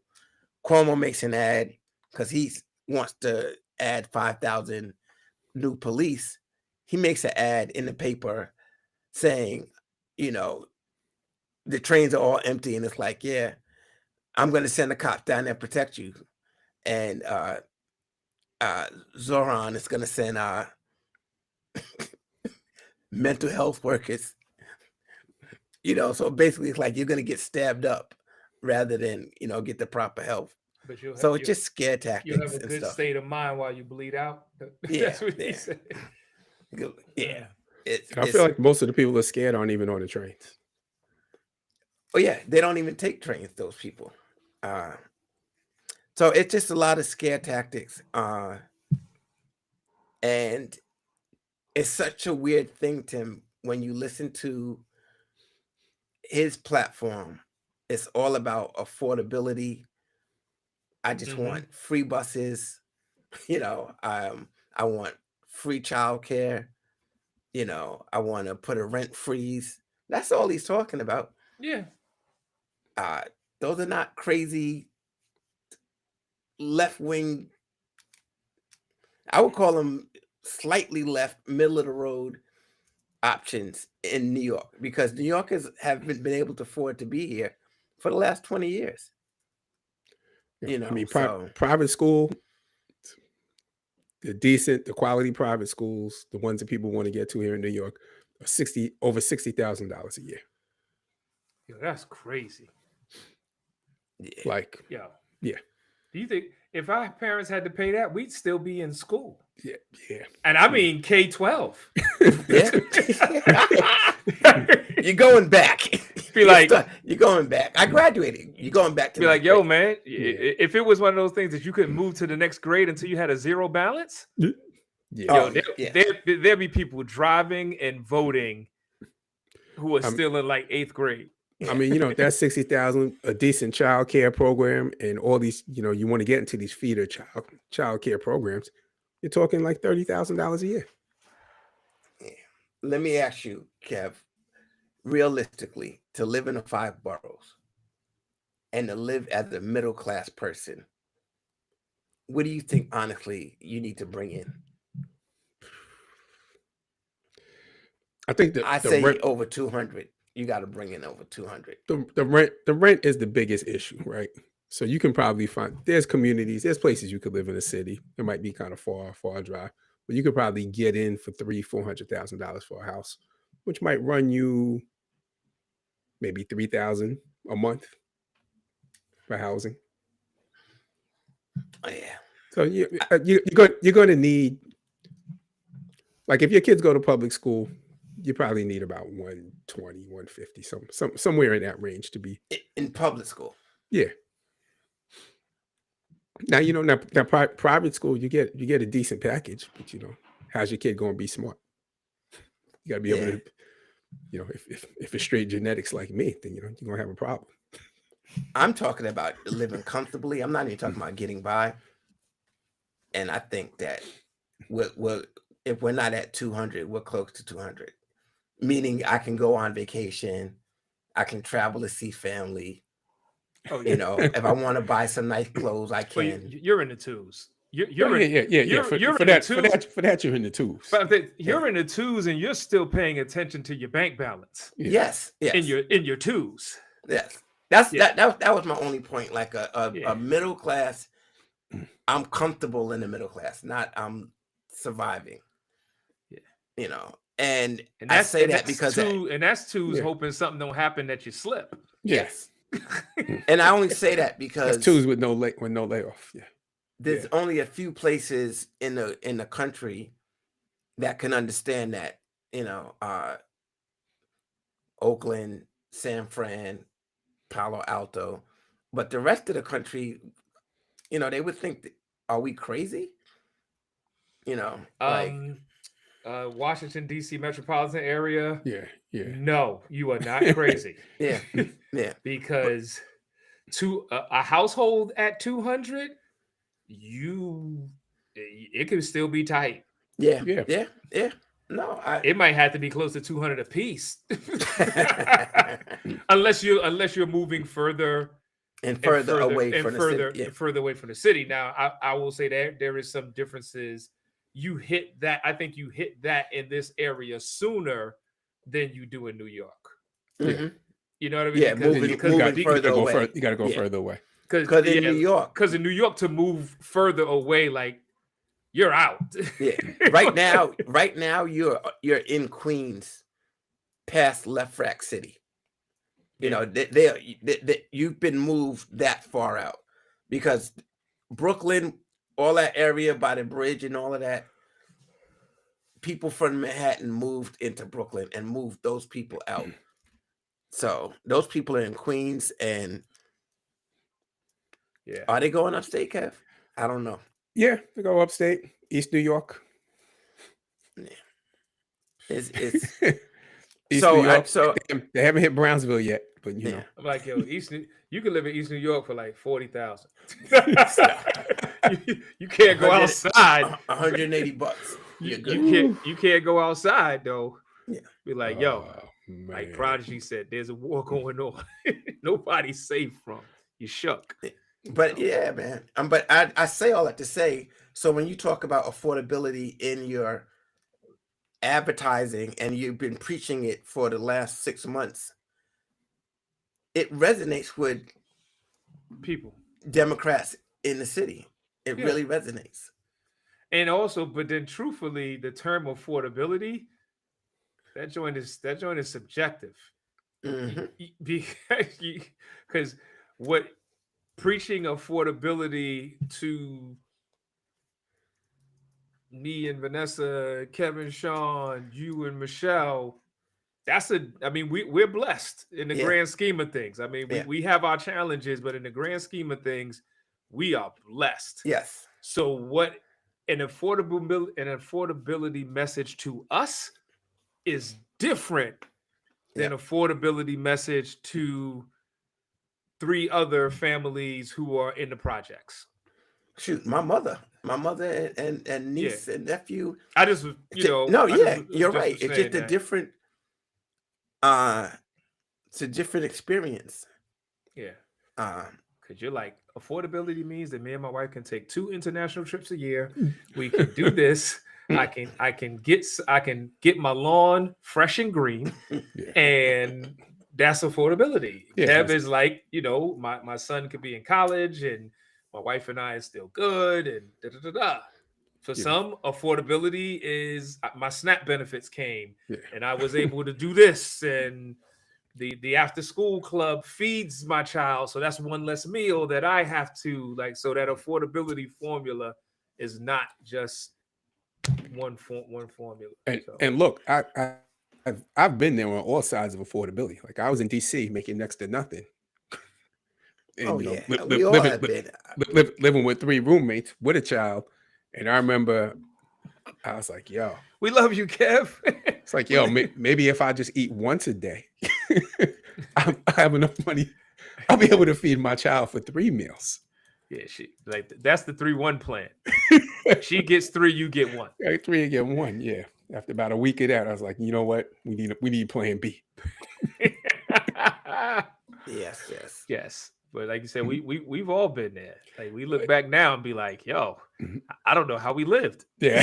Cuomo makes an ad because he wants to add 5,000 new police. He makes an ad in the paper saying, the trains are all empty, and it's like, yeah, I'm going to send a cop down there and protect you. And Zoran is going to send mental health workers. So basically it's like you're going to get stabbed up rather than, get the proper help. But So it's just scare tactics. You have a and good stuff. state of mind while you bleed out. Yeah, That's what he yeah. said. Yeah. I feel like most of the people that are scared aren't even on the trains. Oh yeah, they don't even take trains, those people. So it's just a lot of scare tactics. And it's such a weird thing, Tim, when you listen to his platform. It's all about affordability. I just want free buses. I want free childcare. I want to put a rent freeze. That's all he's talking about. Yeah. Those are not crazy left-wing. I would call them slightly left, middle of the road options in New York, because New Yorkers haven't been able to afford to be here for the last 20 years. Private school, the quality private schools, the ones that people want to get to here in New York, are over $60,000 a year. Yo, that's crazy. Yeah. Yeah. Yeah. Do you think if our parents had to pay that, we'd still be in school? Yeah. And I mean K-12. You're going back. Be like, you're going back. I graduated. You're going back to be like, yo, man, if it was one of those things that you couldn't move to the next grade until you had a zero balance, there'd be people driving and voting who are still in like 8th grade. I mean, that's 60,000, a decent child care program, and all these, you want to get into these feeder child care programs. You're talking like $30,000 a year. Yeah. Let me ask you, Kev, realistically, to live in the 5 boroughs and to live as a middle class person, what do you think, honestly, you need to bring in? I think I say over 200. You got to bring in over 200. The rent is the biggest issue, right? So you can probably there's places you could live in a city. It might be kind of far drive, but you could probably get in for $300,000-$400,000 for a house, which might run you maybe $3,000 a month for housing. Oh, yeah. So you're going to need, like, if your kids go to public school, you probably need about 120, 150, somewhere in that range to be in public school. Yeah. Now, private school, you get a decent package, but how's your kid going to be smart? You got to be able to, if it's straight genetics like me, then you're going to have a problem. I'm talking about living comfortably. I'm not even talking about getting by. And I think that if we're not at 200, we're close to 200. Meaning I can go on vacation, I can travel to see family. Oh, yeah. If I want to buy some nice clothes, I can. Well, you're in the twos. For that, you're in the twos. But you're in the twos, and you're still paying attention to your bank balance. Yes. In your twos. Yes. That was my only point. Like a middle class I'm comfortable in the middle class, not I'm surviving. Yeah. You know, and And I that's say that that's because two's Yeah. hoping something don't happen that you slip. yes, and I only say that That's because twos with no layoff. Yeah. there's Yeah. only a few places in the country that can understand that. You know, Oakland, San Fran, Palo Alto, but the rest of the country, you know, they would think, are we crazy? You know, like Washington D.C. metropolitan area. Yeah. Yeah. No, you are not crazy. yeah, yeah, Because to a household at 200, it could still be tight. yeah, Yeah. yeah, yeah. No, It might have to be close to 200 a piece, unless you're moving further and further away and from the further city. Yeah. further away from the city. Now, I will say that there is some differences. You hit that. I think you hit that in this area sooner than you do in New York. Mhm. You know what I mean? Yeah, Because- moving because- moving because- further away. You got to go Yeah. further away. Because in New York, because in New York, to move further away, like you're out. yeah. Right now, you're in Queens, past Left Rack City. You know, they you've been moved that far out, because Brooklyn, all that area by the bridge and all of that, people from Manhattan moved into Brooklyn and moved those people out. So those people are in Queens, and Yeah. are they going upstate, Kev? I don't know. Yeah, they go upstate, East New York. It's East so New York. so They haven't hit Brownsville yet, but you yeah. know. I'm like, yo, you can live in East New York for like 40,000. you can't go 100 outside. $180. You, You're good. you can't go outside though. Yeah. Be like, yo, Oh, like man. Prodigy said, there's a war going on. Nobody's safe from. You shook. But yeah, man. But I say all that to say, so when you talk about affordability in your advertising, and you've been preaching it for the last 6 months, it resonates with People. Democrats in the city. It Yeah. really resonates. And also, but then truthfully, the term affordability, that joint is subjective. Mhm. Because what preaching affordability to me and Vanessa, Kevin, Sean, you and Michelle, we're blessed in the Yeah. grand scheme of things. I mean, Yeah. we have our challenges, but in the grand scheme of things, we are blessed. Yes. So what an affordability message to us is different than affordability message to 3 other families who are in the projects. Shoot, my mother and niece and nephew. I just, you know, No, I yeah, just- you're just right. was It's saying just a that. different it's a different experience. Yeah. Um Because you're like, affordability means that me and my wife can take 2 international trips a year. We can do this. I can get my lawn fresh and green, Yeah. and that's affordability. Yeah, Kev it's- is like, you know, my son could be in college, and my wife and I are still good, and da da da da. For Yeah. some, affordability is my SNAP benefits came, Yeah. and I was able to do this, and the after school club feeds my child, so that's one less meal that I have to like. So that affordability formula is not just one formula. So, And look, I've been there on all sides of affordability. Like I was in DC making next to nothing. And, oh you know, yeah, we all have been. living with 3 roommates with a child. And I remember I was like, yo, we love you, Kev. it's like, yo, maybe if I just eat once a day, I have enough money. I'll be able to feed my child for 3 meals. Yeah, that's the 3-1 plan. She gets 3, you get 1. Like 3 and get 1. Yeah. After about a week of that, I was like, you know what? We need plan B. Yes, yes. Yes. But like you said, we've all been there. Like we look back now and be like, yo, Mhm. I don't know how we lived. Yeah,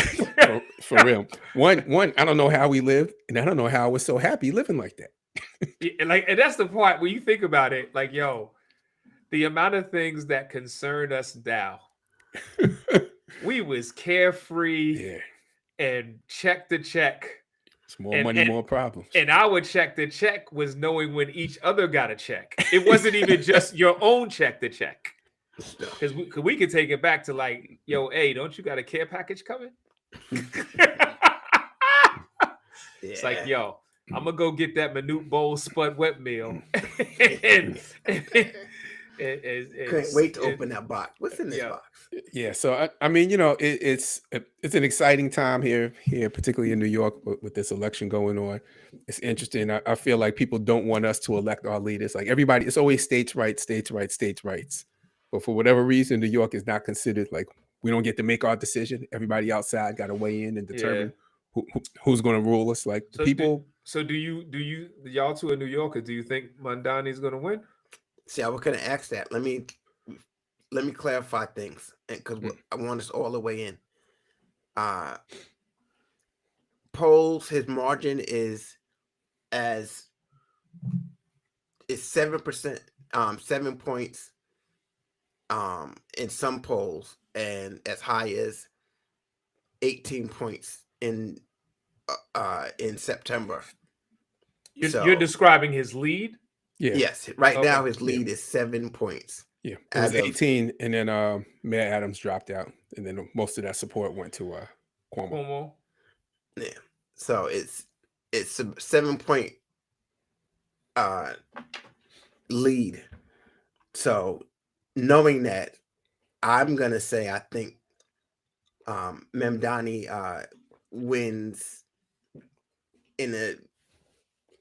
for real. One, I don't know how we lived, and I don't know how I was so happy living like that. And that's the part when you think about it, like, yo, the amount of things that concern us now We was carefree Yeah. and check to check. It's more And- money, and- more problems. And our check to check was knowing when each other got a check. It wasn't even just your own check to check. Because we could take it back to like, yo, hey, don't you got a care package coming? It's like, yo, I'm gonna go get that Minute Bowl Spud wet meal. and Couldn't wait to open that box. What's in this Yeah. box? Yeah, so I mean, you know, it's an exciting time here, particularly in New York, with this election going on. It's interesting. I feel like people don't want us to elect our leaders. Like everybody, it's always states' rights, states' rights, states' rights. But for whatever reason, New York is not considered. Like we don't get to make our decision. Everybody outside got to weigh in and determine who's going to rule us. Like So people. do y'all two are New Yorkers? Do you think Mandani's gonna win? See, I was gonna ask that. Let me clarify things, because I want us all the way in. Polls, his margin is 7%, 7 points, in some polls, and as high as 18 points in September. You're describing his lead. Yeah. Yes, right now Okay. his lead is 7 points. Yeah, it was As of- 18, and then Mayor Adams dropped out, and then most of that support went to Cuomo. Cuomo. Yeah. So it's a 7-point lead. So knowing that, I'm gonna say I think Mamdani wins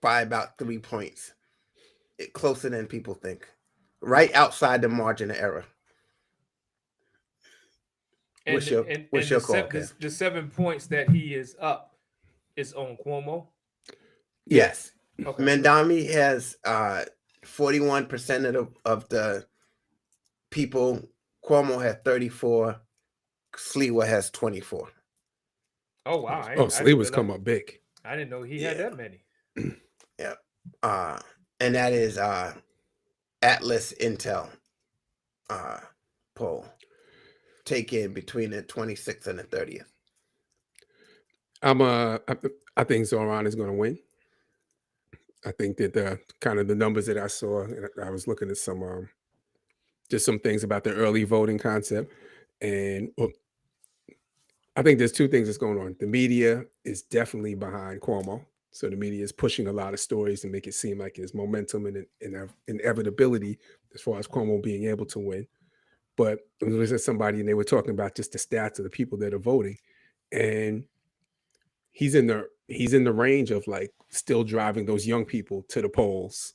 by about 3 points, closer than people think, right outside the margin of error. What's your call, Kev? The 7 points that he is up is on Cuomo. Yes. Okay. Mamdani has 41% of the people. Cuomo has 34. Sliwa has 24. Oh wow. Sliwa's come up big. I didn't know he had that many. Yep. And that is Atlas Intel poll taken between the 26th and the 30th. I think Zoran is going to win. I think that the kind of the numbers that I saw, and I was looking at some just some things about the early voting concept, and I think there's two things that's going on. The media is definitely behind Cuomo, so the media is pushing a lot of stories to make it seem like there's momentum and inevitability as far as Cuomo being able to win. But there was somebody, and they were talking about just the stats of the people that are voting, and he's in the range of like still driving those young people to the polls.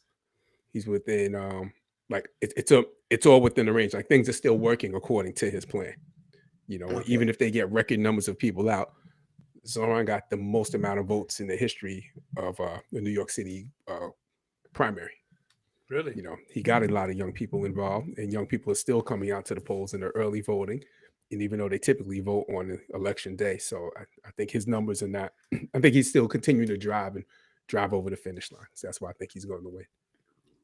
He's within like it's all within the range. Like things are still working according to his plan. You know, Okay. even if they get record numbers of people out, Zoran got the most amount of votes in the history of the New York City primary. Really? You know, he got a lot of young people involved, and young people are still coming out to the polls in the early voting. And even though they typically vote on election day, so I think his numbers are not. I think he's still continuing to drive over the finish line. So that's why I think he's going to win.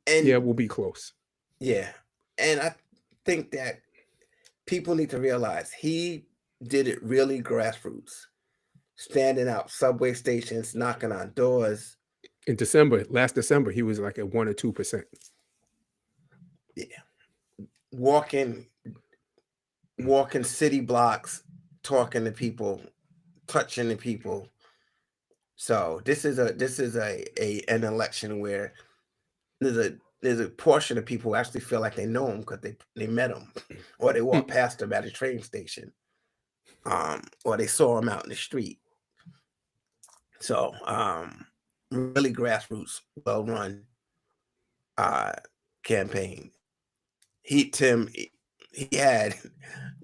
And Yeah, we'll be close. yeah, and I think that people need to realize he did it really grassroots, standing out subway stations, knocking on doors. In last December, he was like at 1 or 2%. Yeah, walking city blocks, talking to people, touching the people. So this is an election where there's a portion of people who actually feel like they know him because they met him, or they walked past him at a train station, or they saw him out in the street. So really grassroots, well run campaign. He had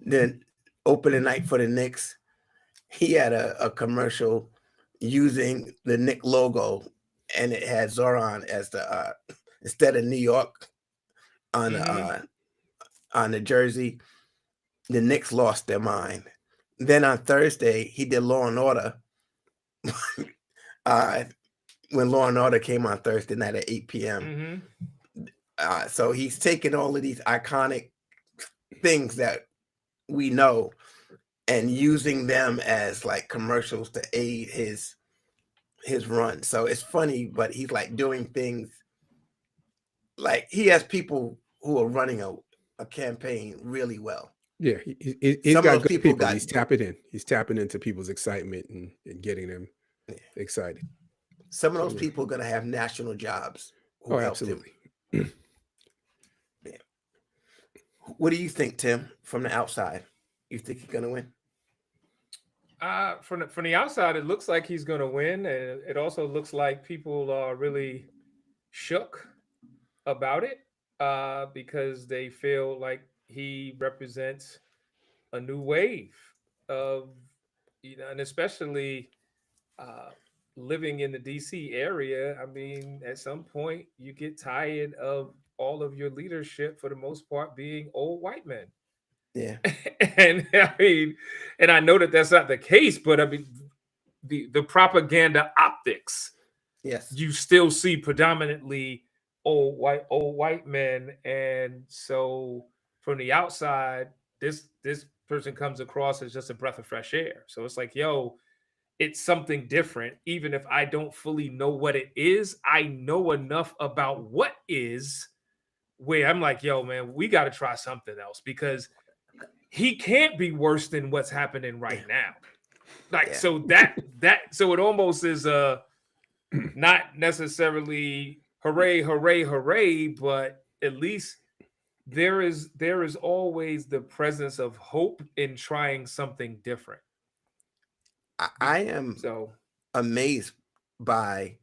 the opening night for the Knicks. He had a commercial using the Knick logo, and it had Zoran as the instead of New York on the jersey. The Knicks lost their mind. Then on Thursday, he did Law and Order. When Law and Order came on Thursday night at 8 p.m. Mm-hmm. So he's taken all of these iconic things that we know and using them as like commercials to aid his run. So it's funny, but he's like doing things like he has people who are running a campaign really well. Yeah, he's Some of got those good people people. got- He's tapping in. He's tapping into people's excitement and getting them Yeah. excited. Some of those people are going to have national jobs who Oh, helped him. absolutely. What do you think, Tim, from the outside? You think he's going to win? From the outside, it looks like he's going to win, and it also looks like people are really shook about it because they feel like he represents a new wave of, and especially living in the DC area. I mean, at some point, you get tired of all of your leadership, for the most part, being old white men. Yeah. And I mean, and I know that that's not the case, but I mean, the propaganda optics, Yes. you still see predominantly old white men. And so from the outside, this person comes across as just a breath of fresh air. So it's like, yo, it's something different. Even if I don't fully know what it is, I know enough about what is, where I'm like, yo, man, we got to try something else, because he can't be worse than what's happening right now. Like, Yeah. so so it almost is not necessarily hooray, but at least there is always the presence of hope in trying something different. I am So amazed by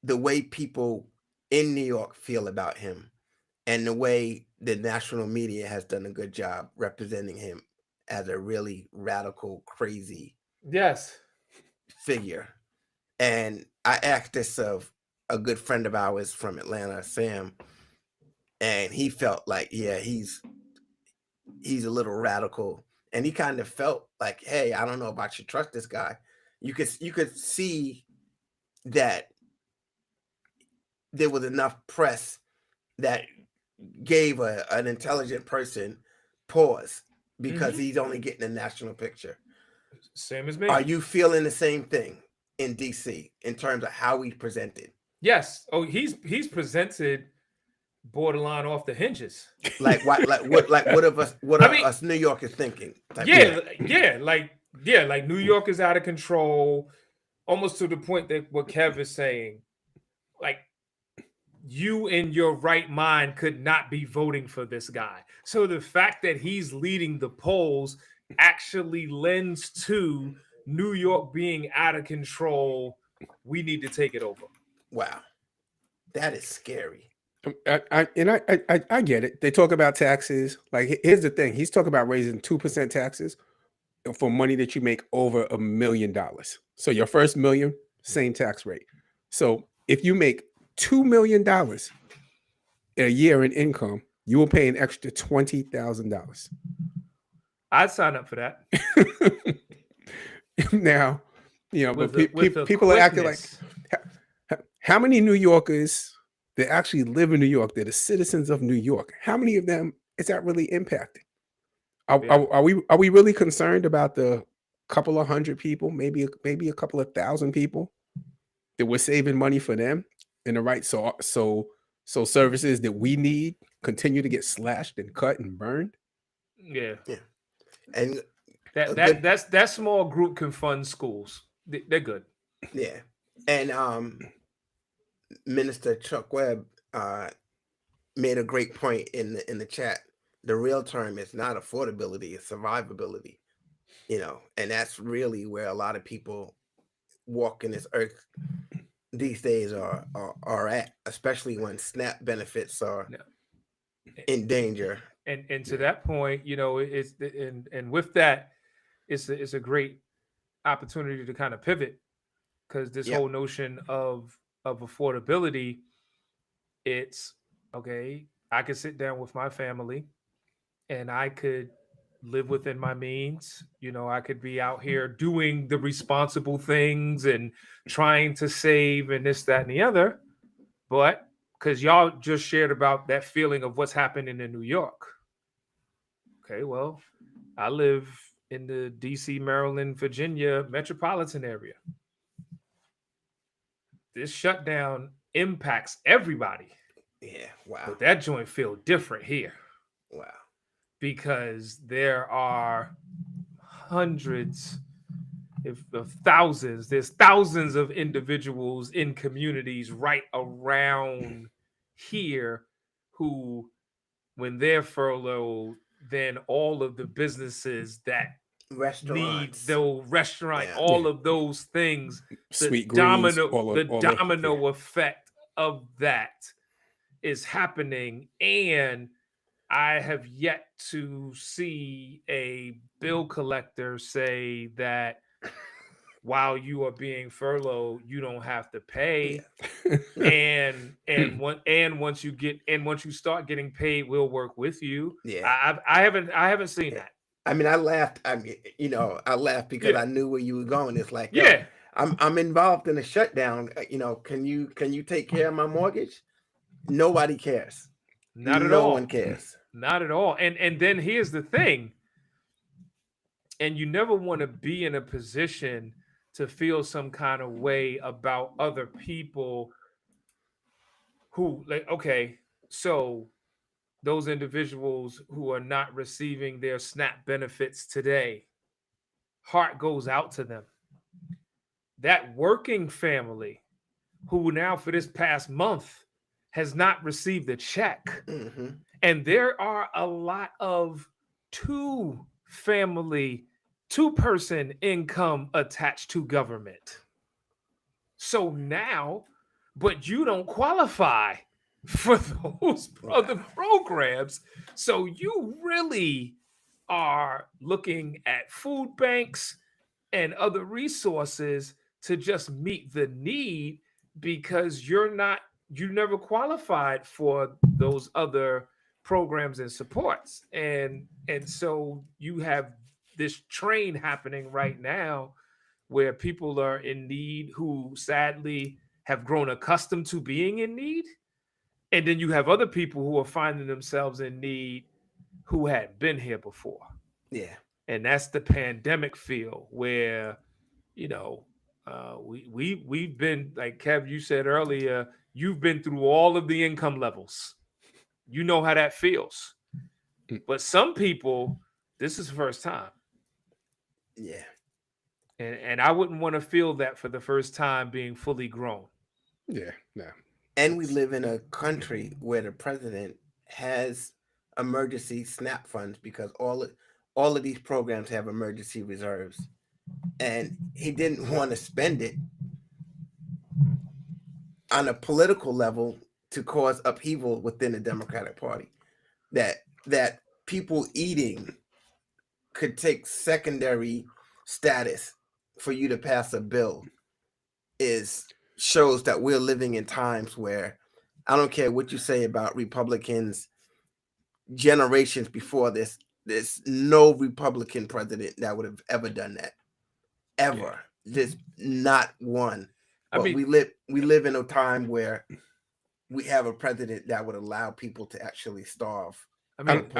the way people in New York feel about him and the way the national media has done a good job representing him as a really radical, crazy yes, figure. And I asked this of a good friend of ours from Atlanta, Sam, and he felt like, yeah, he's a little radical. And he kind of felt like, hey, I don't know if I should trust this guy. You could see that there was enough press that gave an intelligent person pause, because he's only getting a national picture. same as me. Are you feeling the same thing in DC in terms of how he presented? Yes. Oh, he's presented borderline off the hinges. Like what us New Yorkers thinking? Like, Like New York is out of control, almost to the point that what Kev is saying, like, you in your right mind could not be voting for this guy. So the fact that he's leading the polls actually lends to New York being out of control. We need to take it over. wow, that is scary. I get it. They talk about taxes. Like, here's the thing: he's talking about raising 2% taxes for money that you make over $1 million. So your first million, same tax rate. So if you make $2 million a year in income, you will pay an extra $20,000. I'd sign up for that. Now, but With the people are acting like, quickness. how many New Yorkers that actually live in New York, that are citizens of New York, how many of them is that really impacting? Are we really concerned about the couple of hundred people, maybe a couple of thousand people that we're saving money for them, and the right so services that we need continue to get slashed and cut and burned? Yeah. And That small group can fund schools. They're good. yeah, and Minister Chuck Webb made a great point in the chat. The real term is not affordability; it's survivability. And that's really where a lot of people walking this earth these days are at, especially when SNAP benefits are in danger. And to that point, it's and with that, it's a great opportunity to kind of pivot, because this whole notion of affordability, it's okay. I could sit down with my family, and I could live within my means. I could be out here doing the responsible things and trying to save and this, that, and the other. But because y'all just shared about that feeling of what's happening in New York. Okay, well, I live in the DC, Maryland, Virginia metropolitan area. This shutdown impacts everybody, Yeah. Wow. but that joint feel different here Wow. because there are hundreds of thousands. There's thousands of individuals in communities right around here who, when they're furloughed, then all of the businesses that need Restaurants. the restaurant, Yeah. all of those things, Sweet greens, the all domino effect of that is happening. And I have yet to see a bill collector say that while you are being furloughed, you don't have to pay. And once you start getting paid, we'll work with you. Yeah. I haven't seen Yeah. that. I mean, I laughed. I mean, I laughed because Yeah. I knew where you were going. It's like, yo, Yeah, I'm involved in a shutdown. Can you take care of my mortgage? Nobody cares. not at No all. one cares. Not at all. And then here's the thing. And you never want to be in a position to feel some kind of way about other people who, like, okay, so those individuals who are not receiving their SNAP benefits today, heart goes out to them. That working family who now for this past month has not received a check. Hmm. And there are a lot of two-person income attached to government. So now, but you don't qualify for those other programs. So you really are looking at food banks and other resources to just meet the need because you never qualified for those other programs and supports. And so you have this train happening right now where people are in need who sadly have grown accustomed to being in need. And then you have other people who are finding themselves in need who hadn't been here before. Yeah. And that's the pandemic feel where, we've been, like Kev, you said earlier, you've been through all of the income levels. You know how that feels. But some people, this is the first time. Yeah. And I wouldn't want to feel that for the first time being fully grown. Yeah, no. And we live in a country where the president has emergency SNAP funds because all of these programs have emergency reserves, and he didn't want to spend it on a political level to cause upheaval within the Democratic Party. That people eating could take secondary status for you to pass a bill shows that we're living in times where I don't care what you say about Republicans generations before this, there's no Republican president that would have ever done that. Ever. There's not one. But we live in a time where we have a president that would allow people to actually starve. I don't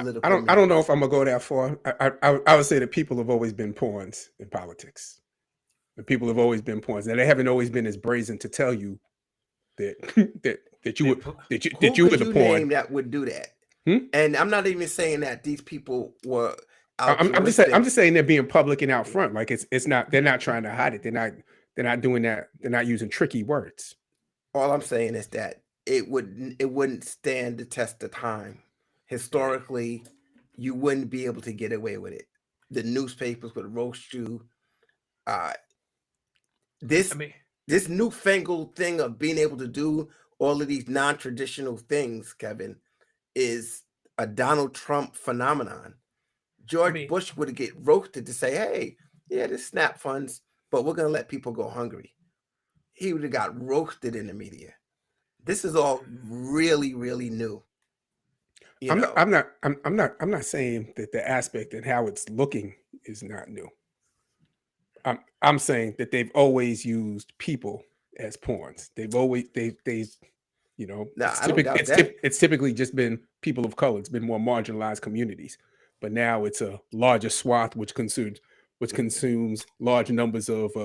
know if I'm gonna go that far. I would say that people have always been pawns in politics. The people have always been pawns, and they haven't always been as brazen to tell you that you were the pawn that would do that. Hmm? And I'm not even saying that these people were. I'm just saying they're being public and out front. Like it's not. They're not trying to hide it. They're not doing that. They're not using tricky words. All I'm saying is that it wouldn't stand the test of time. Historically, you wouldn't be able to get away with it. The newspapers would roast you. This newfangled thing of being able to do all of these non-traditional things, Kevin, is a Donald Trump phenomenon. George Bush would get roasted to say, hey, yeah, there's SNAP funds, but we're going to let people go hungry. He would have got roasted in the media. This is all really, really new. I'm not saying that the aspect and how it's looking is not new. I'm saying that they've always used people as pawns. It's typically just been people of color. It's been more marginalized communities. but now it's a larger swath which consumes large numbers of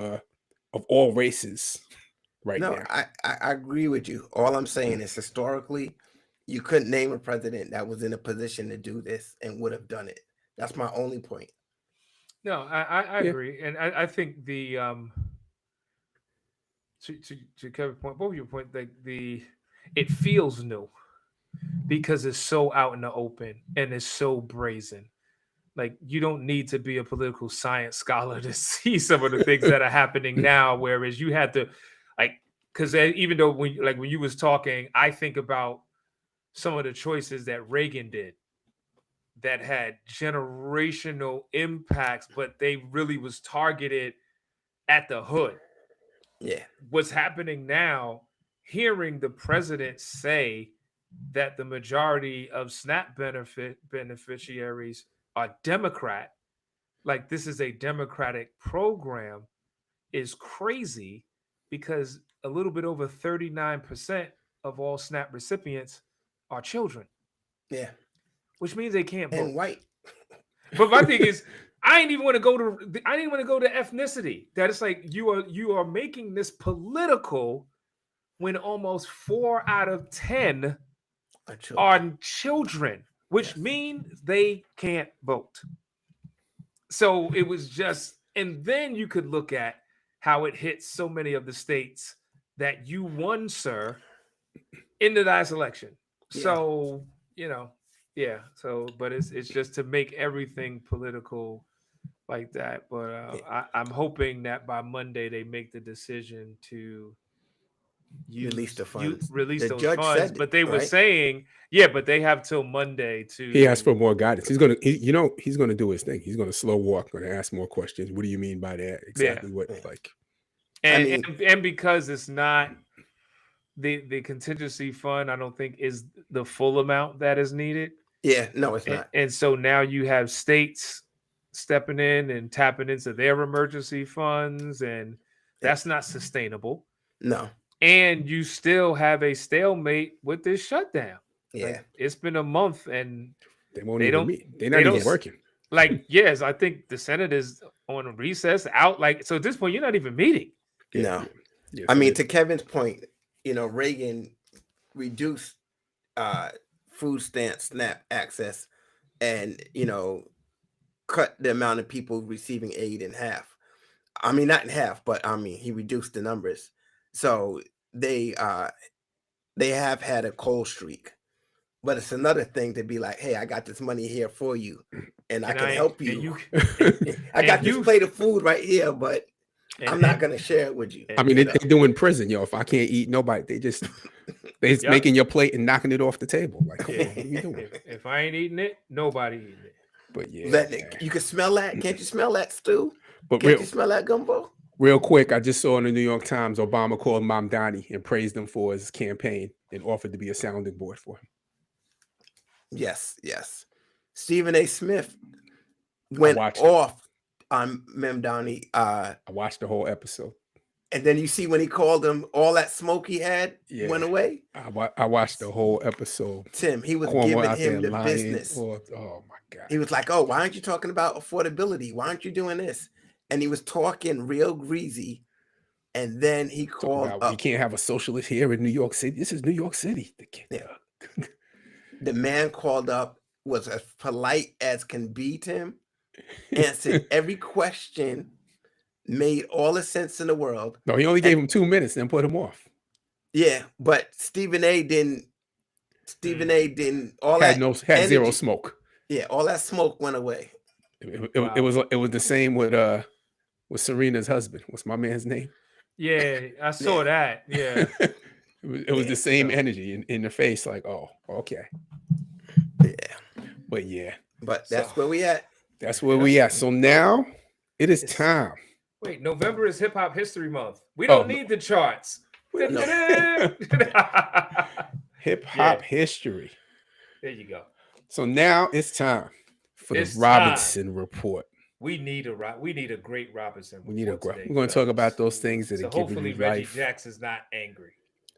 all races right No, now. I agree with you. All I'm saying is historically, you couldn't name a president that was in a position to do this and would have done it. That's my only point. No, I Yeah. agree, and I think the to Kevin's point, what was your point? Like it feels new because it's so out in the open and it's so brazen. Like you don't need to be a political science scholar to see some of the things that are happening now. Whereas you had to, like, because even though when you was talking, I think about some of the choices that Reagan did that had generational impacts, but they really was targeted at the hood. Yeah. What's happening now, hearing the president say that the majority of SNAP beneficiaries are Democrat, like this is a Democratic program, is crazy because a little bit over 39% of all SNAP recipients are children, Yeah. which means they can't vote. And white. But my thing is, I didn't want to go to ethnicity. That it's like you are making this political when almost 4 out of 10 are children, which Yes. means they can't vote. So it was just, and then you could look at how it hits so many of the states that you won, sir, in the last election. Yeah. So, yeah. So, but it's just to make everything political like that. But I'm hoping that by Monday they make the decision to Release the funds. Release The those judge funds. said But it, they were right? saying, yeah, but they have till Monday to. He asked for more guidance. He's gonna do his thing. He's gonna slow walk. Gonna ask more questions. What do you mean by that? Exactly what Yeah. like. And because it's not the contingency fund, I don't think is the full amount that is needed. Yeah, no, it's not. And so now you have states stepping in and tapping into their emergency funds, and that's not sustainable. No. And you still have a stalemate with this shutdown. Yeah. Like, it's been a month and They won't even meet. They're not even working. Like, yes, I think the Senate is on recess out. Like, so at this point, you're not even meeting. No. Yeah, I so mean, to Kevin's point, Reagan reduced food stamp SNAP access and, cut the amount of people receiving aid in half. I mean, not in half, but I mean, he reduced the numbers. So they have had a cold streak. But it's another thing to be like, hey, I got this money here for you, and I can help you. I got this plate of food right here, but I'm not gonna share it with you. I mean, they do in prison, if I can't eat, nobody. They making your plate and knocking it off the table. Like, come on, what are you doing? If I ain't eating it, nobody eating it. But yeah, you can smell that. Can't you smell that stew? But Can't you smell that gumbo? Real quick, I just saw in the New York Times Obama called Mamdani and praised him for his campaign and offered to be a sounding board for him. Yes. Stephen A. Smith went off on Mamdani. I watched the whole episode. And then you see when he called him, all that smoke he had went away. I watched the whole episode. Tim, he was giving him the business. Oh my God. He was like, oh, why aren't you talking about affordability? Why aren't you doing this? And he was talking real greasy. And then he called up. We can't have a socialist here in New York City. This is New York City. The man called up, was as polite as can be, Tim, answered every question, made all the sense in the world. No, he only gave him 2 minutes, then put him off. Yeah, but Stephen A. didn't. Had zero smoke. Yeah, all that smoke went away. It was the same with Serena's husband. What's my man's name? Yeah, I saw that. Yeah. It was the same energy in the face, like, oh, okay. Yeah. But yeah. But that's where we at. That's where we at. So now it is time. Wait, November is Hip Hop History Month. We don't need the charts. Hip hop history. There you go. So now it's time for the Robinson Report. We need a great Robinson report. We're going to talk about those things that are giving you life. Hopefully Reggie Jackson's not angry.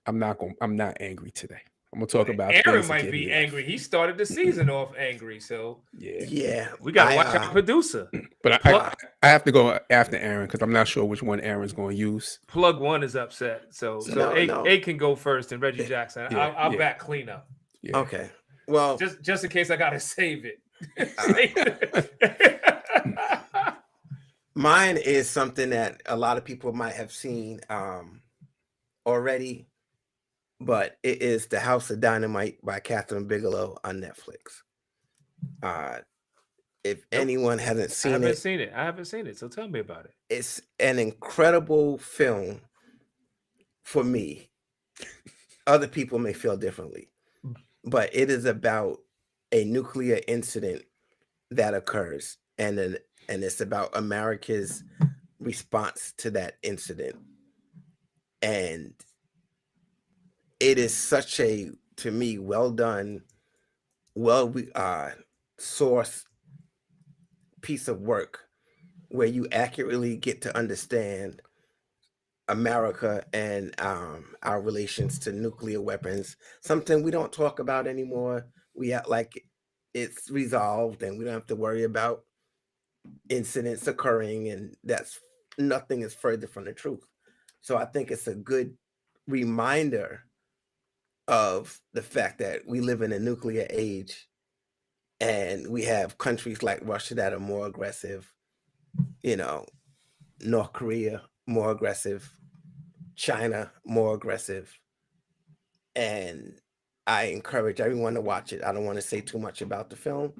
I'm not angry today. I'm gonna talk about Aaron things that might get be me angry. He started the season off angry, so Yeah, Yeah, we gotta I, watch our producer. but Plug, I have to go after Aaron because I'm not sure which one Aaron's going to use. plug one is upset, so No, A, no. A can go first, and Reggie Jackson. Yeah, I'll yeah. back cleanup Yeah. Okay. Well, just in case I gotta save it. mine is something that a lot of people might have seen already, but it is The House of Dynamite by Catherine Bigelow on Netflix. If anyone hasn't I seen haven't it, seen it. I haven't seen it. So tell me about it. it's an incredible film for me. Other people may feel differently, but it is about a nuclear incident that occurs, and it's about America's response to that incident. And it is such a, to me, well done, source piece of work where you accurately get to understand America and our relations to nuclear weapons, something we don't talk about anymore. We act like it's resolved and we don't have to worry about incidents occurring, and that's nothing is further from the truth. So I think it's a good reminder of the fact that we live in a nuclear age and we have countries like Russia that are more aggressive, North Korea more aggressive, China more aggressive. And I encourage everyone to watch it. I don't want to say too much about the film.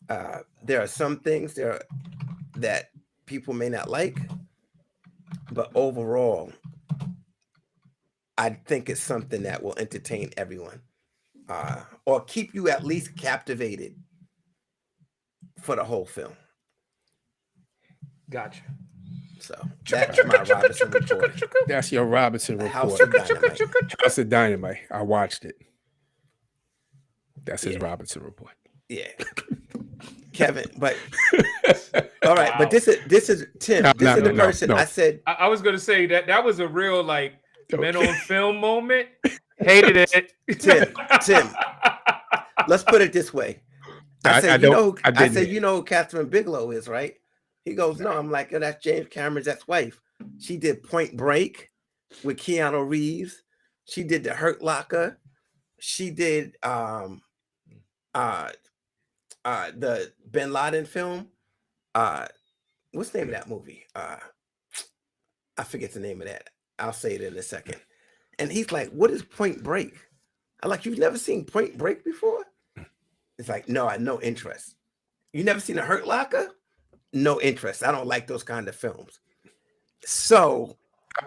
There are some things there that people may not like, but overall, I think it's something that will entertain everyone, or keep you at least captivated for the whole film. Gotcha. So that's my Robinson report. That's your Robinson The House report. of Dynamite. House of Dynamite. I watched it. That's his Yeah. Robinson report. Yeah, Kevin. But all right, Wow. but this is Tim. No, This is the no, person no. I said. I was gonna say that was a real like men Okay. on film moment. Hated it. Tim. Let's put it this way. I said, you know who Catherine Bigelow is, right? He goes, no. I'm like, oh, that's James Cameron's ex-wife. She did Point Break with Keanu Reeves. She did The Hurt Locker. She did the Bin Laden film. What's the name of that movie? I forget the name of that. I'll say it in a second. And he's like, what is Point Break? I'm like, you've never seen Point Break before? It's like, no, I have no interest. You never seen A Hurt Locker? No interest. I don't like those kind of films. So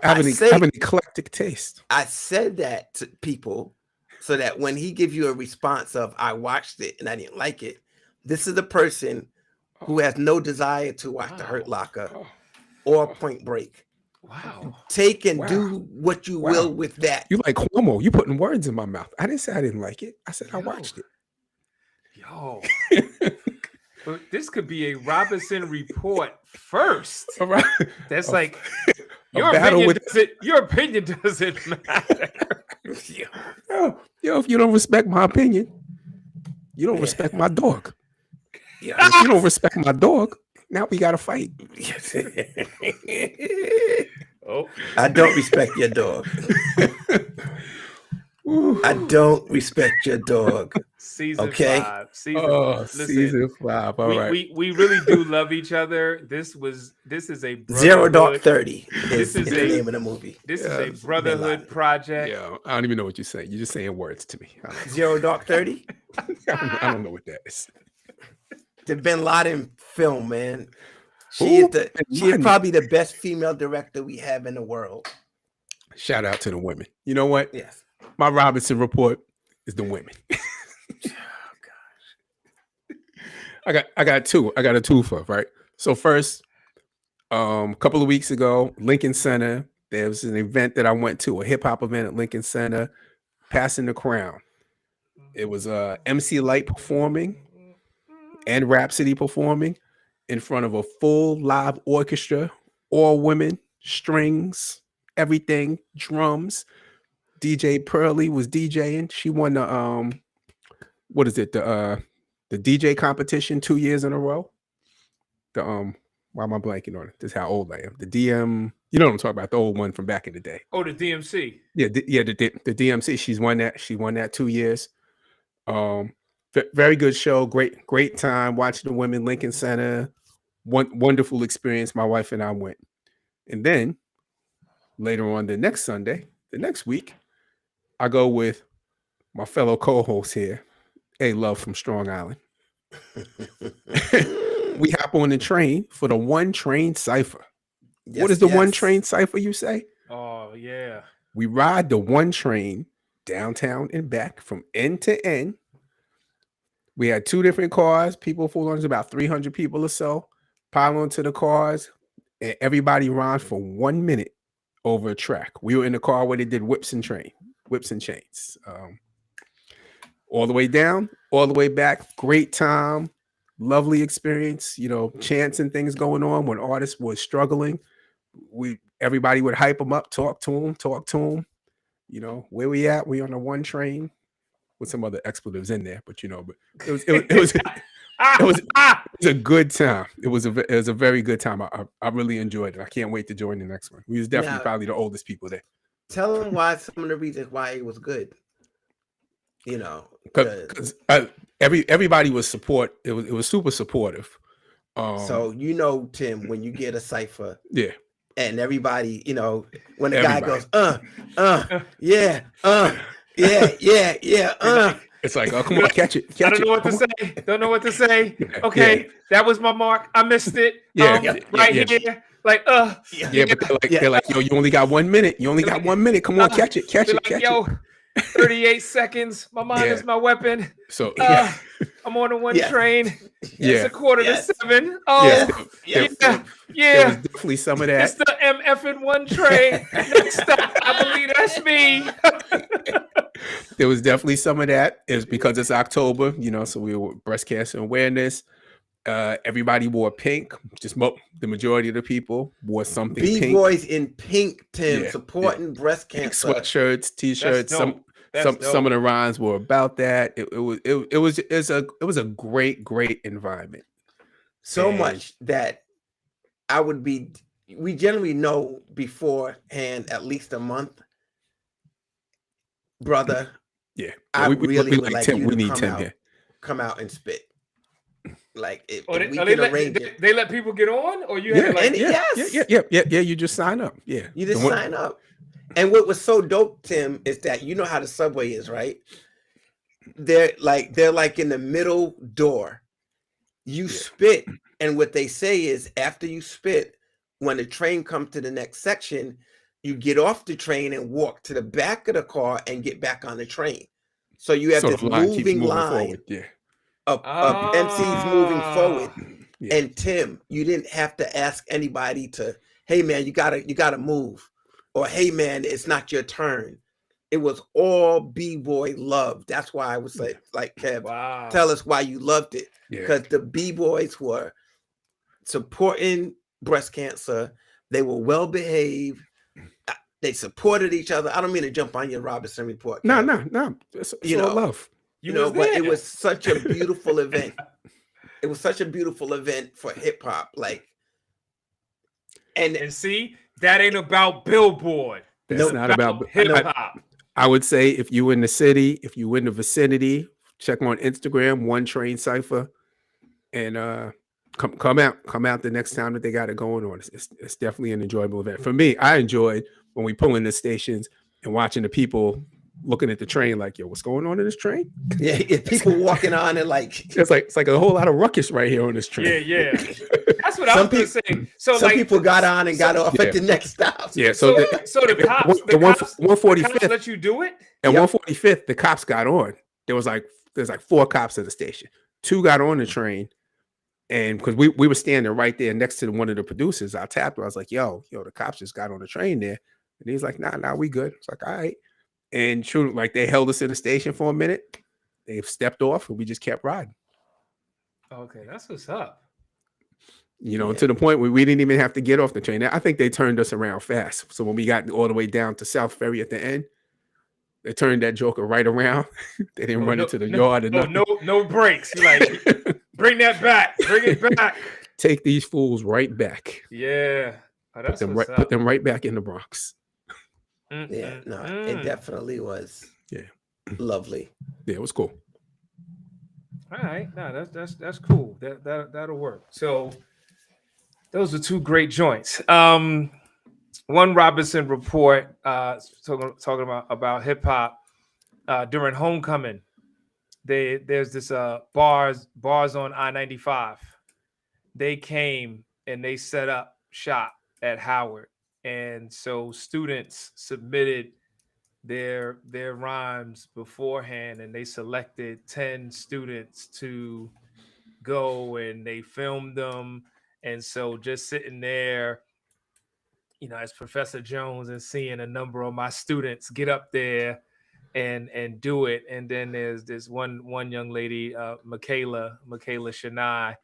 I have an eclectic taste. I said that to people so that when he gives you a response of, I watched it and I didn't like it, this is the person who has no desire to watch The Hurt Locker Oh, or Point Break. Wow. Take and Wow. do what you Wow. will with that. you like Cuomo? You putting words in my mouth. I didn't say I didn't like it. I said I Yo. watched it. Yo. But this could be a Robinson report first. All right. That's A- like a your battle opinion doesn't matter. Yo, if you don't respect my opinion, you don't Yeah. respect my dog. Yeah. If you don't respect my dog, now we got to fight. Oh, I don't respect your dog. Ooh. I don't respect your dog. season Okay. 5. Season. Oh, listen, season 5. All right. we really do love each other. This is a Zero Dark brotherhood- 30 This is is the a- name of the movie. This Yeah, is a brotherhood project. Yeah, I don't even know what you're saying. You're just saying words to me. Zero Dark 30? I don't know what that is. The Bin Laden film, man. Who? She is Bin she is Laden? probably the best female director we have in the world. Shout out to the women. You know what? Yes. My Robinson report is the women. I got two. I got a twofer, right? So first, a couple of weeks ago, Lincoln Center, there was an event that I went to, a hip hop event at Lincoln Center, passing the crown. It was MC Light performing and Rhapsody performing in front of a full live orchestra, all women, strings, everything, drums. DJ Pearly was DJing. She won the what is it? The DJ competition 2 years in a row. The why am I blanking on it? This is how old I am. The DM, you know what I'm talking about, the old one from back in the day. Oh, the DMC. Yeah, the DMC. She's won that. She won that 2 years. Very good show. Great time watching the women. Lincoln Center. Wonderful experience. My wife and I went. And then later on the next Sunday, the next week, I go with my fellow co-host here, A Love from Strong Island. We hop on the train for the One Train Cypher. Yes, What is the One yes. Train Cypher, you say? Oh yeah. We ride the one train downtown and back from end to end. We had 2 different cars. People full on, about 300 people or so pile onto the cars, and everybody runs for 1 minute over a track. We were in the car where they did whips and chains. All the way down, all the way back. Great time, lovely experience. You know, chants and things going on when artists were struggling. Everybody would hype them up, talk to them. You know, where we at? We on the one train with some other expletives in there, but you know, but it was a good time. It was a very good time. I really enjoyed it. I can't wait to join the next one. We was definitely Now- probably the oldest people there. Tell them why some of the reasons why it was good. You know, Because everybody was support. It was super supportive. so you know, Tim, when you get a cipher yeah, and everybody, you know, when the guy Everybody. goes, yeah, it's like, oh, come on, catch it. I don't know what to Come on. say. Don't know what to say. Okay, that was my mark. I missed it. Yeah, right yeah. here. Like, Yeah, but they're like, yo, you only got 1 minute. You only got 1 minute. Come on, catch it. Be like, yo, 38 seconds. My mind Yeah. is my weapon. So I'm on the one Yeah. train. yeah, It's 6:45. Oh, yes, yeah. there was definitely some of that. It's the MF one train. Next up, I believe that's me. There was definitely some of that. It's because it's October, you know, so we were breast cancer awareness. Everybody wore pink. Just the majority of the people wore something pink. B-boys in pink, Tim, Yeah, supporting breast Pink cancer. sweatshirts, t-shirts. dope. That's Some of dope. the rhymes were about that. It was a great environment. So And- much that we generally know beforehand at least a month, brother. Yeah, I we really would like like Tim. you We to need Tim out. here. come out and spit. Like if Oh, we they, can arrange let, it. they let people get on, or you Yeah, had like and- yes. Yeah. You just sign up. Yeah, You just The one- sign up. And what was so dope, Tim, is that you know how the subway is, right? They're like in the middle door. You spit, and what they say is after you spit, when the train comes to the next section, you get off the train and walk to the back of the car and get back on the train. So you have so this the line keeps moving line forward. Yeah, of MCs moving forward. Yeah. And Tim, you didn't have to ask anybody to, hey man, you gotta move, or hey man, it's not your turn. It was all B-boy love. That's why I was like Kev, wow. tell us why you loved it. yeah. Because the B-boys were supporting breast cancer. They were well behaved. They supported each other. I don't mean to jump on your Robinson report. No. Kev. It's You all know, love. You know, was but it there. was such a beautiful event. It was such a beautiful event for hip hop. Like, and And see, that ain't about Billboard. That's No, not about. hip hop. I would say if you in the city, if you in the vicinity, check on Instagram, One Train Cipher, and come out the next time that they got it going on. It's definitely an enjoyable event for me. I enjoyed when we pull in the stations and watching the people looking at the train like, yo, what's going on in this train? yeah, people walking on and like It's like a whole lot of ruckus right here on this train. Yeah. That's what I Some was gonna say. So some like people got on and got off yeah. at the next stop. Yeah, so so the cops, the one- cops 145th let you do it? and Yep. 145th, the cops got on. There's like 4 cops at the station. 2 got on the train, and because we were standing right there next to one of the producers, I tapped her. I was like, yo, the cops just got on the train there. And he's like, nah, we good. It's like, all right. And true, like they held us in the station for a minute. They stepped off and we just kept riding. Okay, that's what's up. You know, Yeah. to the point where we didn't even have to get off the train. I think they turned us around fast. So when we got all the way down to South Ferry at the end, They turned that joker right around. They didn't run into the yard or nothing. No breaks. You're like, bring that back. Bring it back. Take these fools right back. Yeah. Oh, that's Put them right back in the Bronx. Yeah, no, it definitely was. Yeah. Lovely. Yeah, it was cool. All right, no, that's cool. That'll work. So those are two great joints. One Robinson report talking about hip hop during homecoming. There's this bars on I-95. They came and they set up shop at Howard, and so students submitted their rhymes beforehand, and they selected 10 students to go, and they filmed them. And so just sitting there, as Professor Jones, and seeing a number of my students get up there and do it. And then there's this one young lady, Michaela Shania,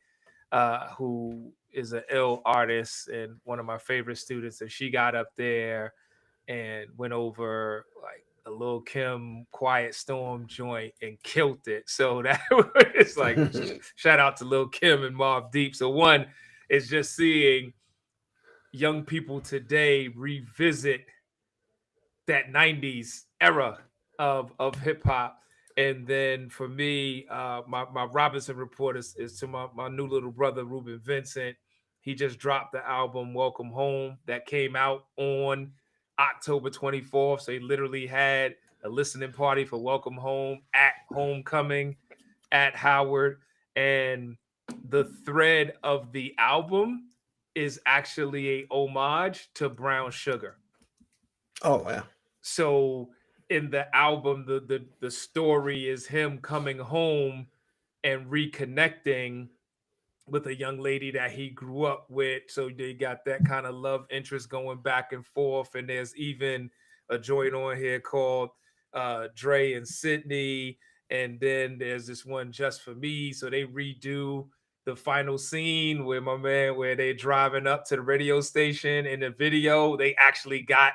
who is an ill artist and one of my favorite students, and she got up there and went over like a Lil' Kim Quiet Storm joint and killed it. So that was like shout out to Lil' Kim and Mobb Deep. So one is just seeing young people today revisit that 90s era of hip hop. And then for me, my Robinson report is to my new little brother, Ruben Vincent. He just dropped the album Welcome Home that came out on October 24th. So he literally had a listening party for Welcome Home at homecoming at Howard. And the thread of the album is actually a homage to Brown Sugar. Oh, wow. So in the album, the story is him coming home and reconnecting with a young lady that he grew up with. So they got that kind of love interest going back and forth. And there's even a joint on here called Dre and Sydney. And then there's this one Just For Me. So they redo the final scene where they're driving up to the radio station. In the video, they actually got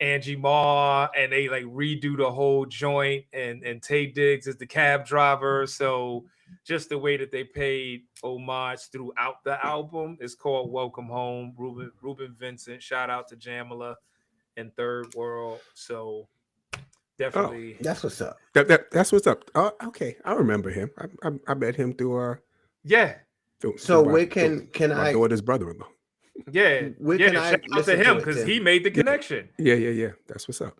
Angie Marr, and they like redo the whole joint, and Tay Diggs is the cab driver. So just the way that they paid homage throughout the album is called Welcome Home. Ruben Vincent, shout out to Jamila and Third World. So definitely, that's what's up. That's what's up. Oh, okay, I remember him. I met him through where can my daughter's brother-in-law. Yeah, shout out to him because he made the connection. Yeah. That's what's up.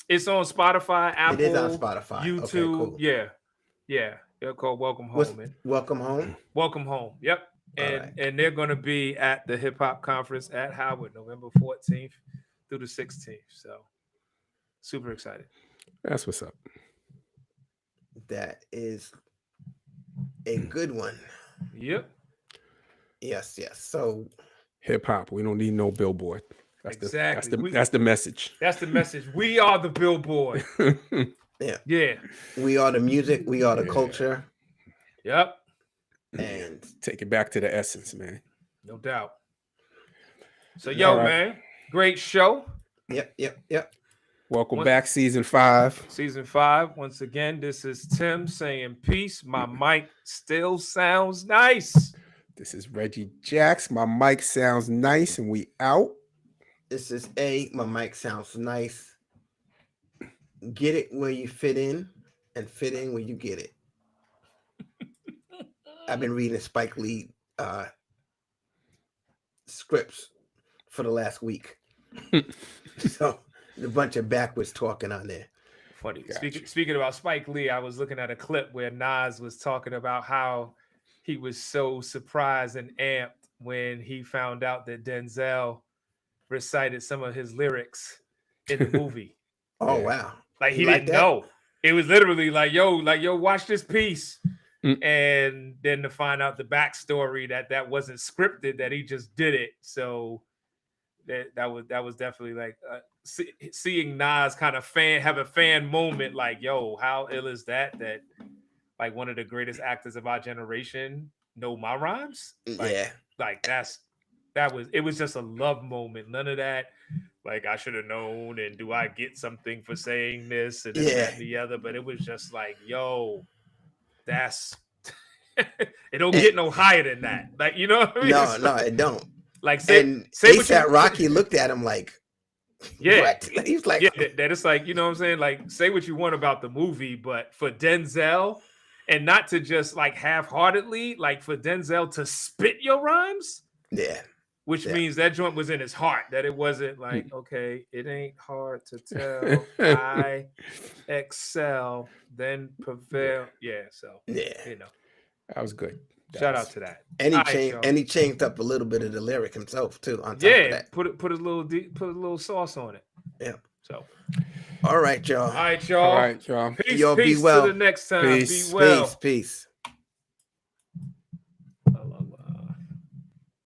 It's on Spotify, Apple, it is on Spotify, YouTube. Okay, cool. Yeah. They're called Welcome Home. Welcome Home. Welcome Home. Yep. And they're going to be at the Hip Hop Conference at Howard, November 14th through the 16th. So super excited. That's what's up. That is a good one. Yep. Yes. So hip hop. We don't need no billboard. Exactly. That's the message. That's the message. We are the billboard. Yeah. We are the music. We are the culture. Yep. And take it back to the essence, man. No doubt. So, man, great show. Yep. Welcome back, season 5. Season 5. Once again, this is Tim saying peace. My mic still sounds nice. This is Reggie Jacks. My mic sounds nice, and we out. This is A. My mic sounds nice. Get it where you fit in, and fit in where you get it. I've been reading Spike Lee scripts for the last week. So a bunch of backwards talking on there. Funny. Speaking about Spike Lee, I was looking at a clip where Nas was talking about how he was so surprised and amped when he found out that Denzel recited some of his lyrics in the movie. Oh, wow. Like he didn't know. It was literally like, yo, watch this piece. And then to find out the backstory that wasn't scripted, that he just did it. So that was definitely like seeing Nas kind of have a fan moment, like, yo, how ill is that like one of the greatest actors of our generation know my rhymes? Like, like it was just a love moment. None of that like I should have known, and do I get something for saying this and this, that, and the other? But it was just like, yo, that's it don't get no higher than that. Like, you know what I mean? No, So, no, it don't. like say And what you ASAP Rocky looked at him like, yeah. what? He's like, Yeah, that it's like, you know what I'm saying? Like, say what you want about the movie, but for Denzel, and not to just like half-heartedly, like for Denzel to spit your rhymes, yeah, which Yeah. means that joint was in his heart, that it wasn't like, okay, it ain't hard to tell. I excel, then prevail. Yeah, so yeah. you know, That was good. That shout was- out to that. And he All right, changed, y'all. and he changed up a little bit of the lyric himself too. On top of Yeah, that. put a little sauce on it. Yeah. So, All right, y'all. all right, y'all. All right, y'all. Peace, Y'all be peace well. to the next time. Peace. Be well. Peace.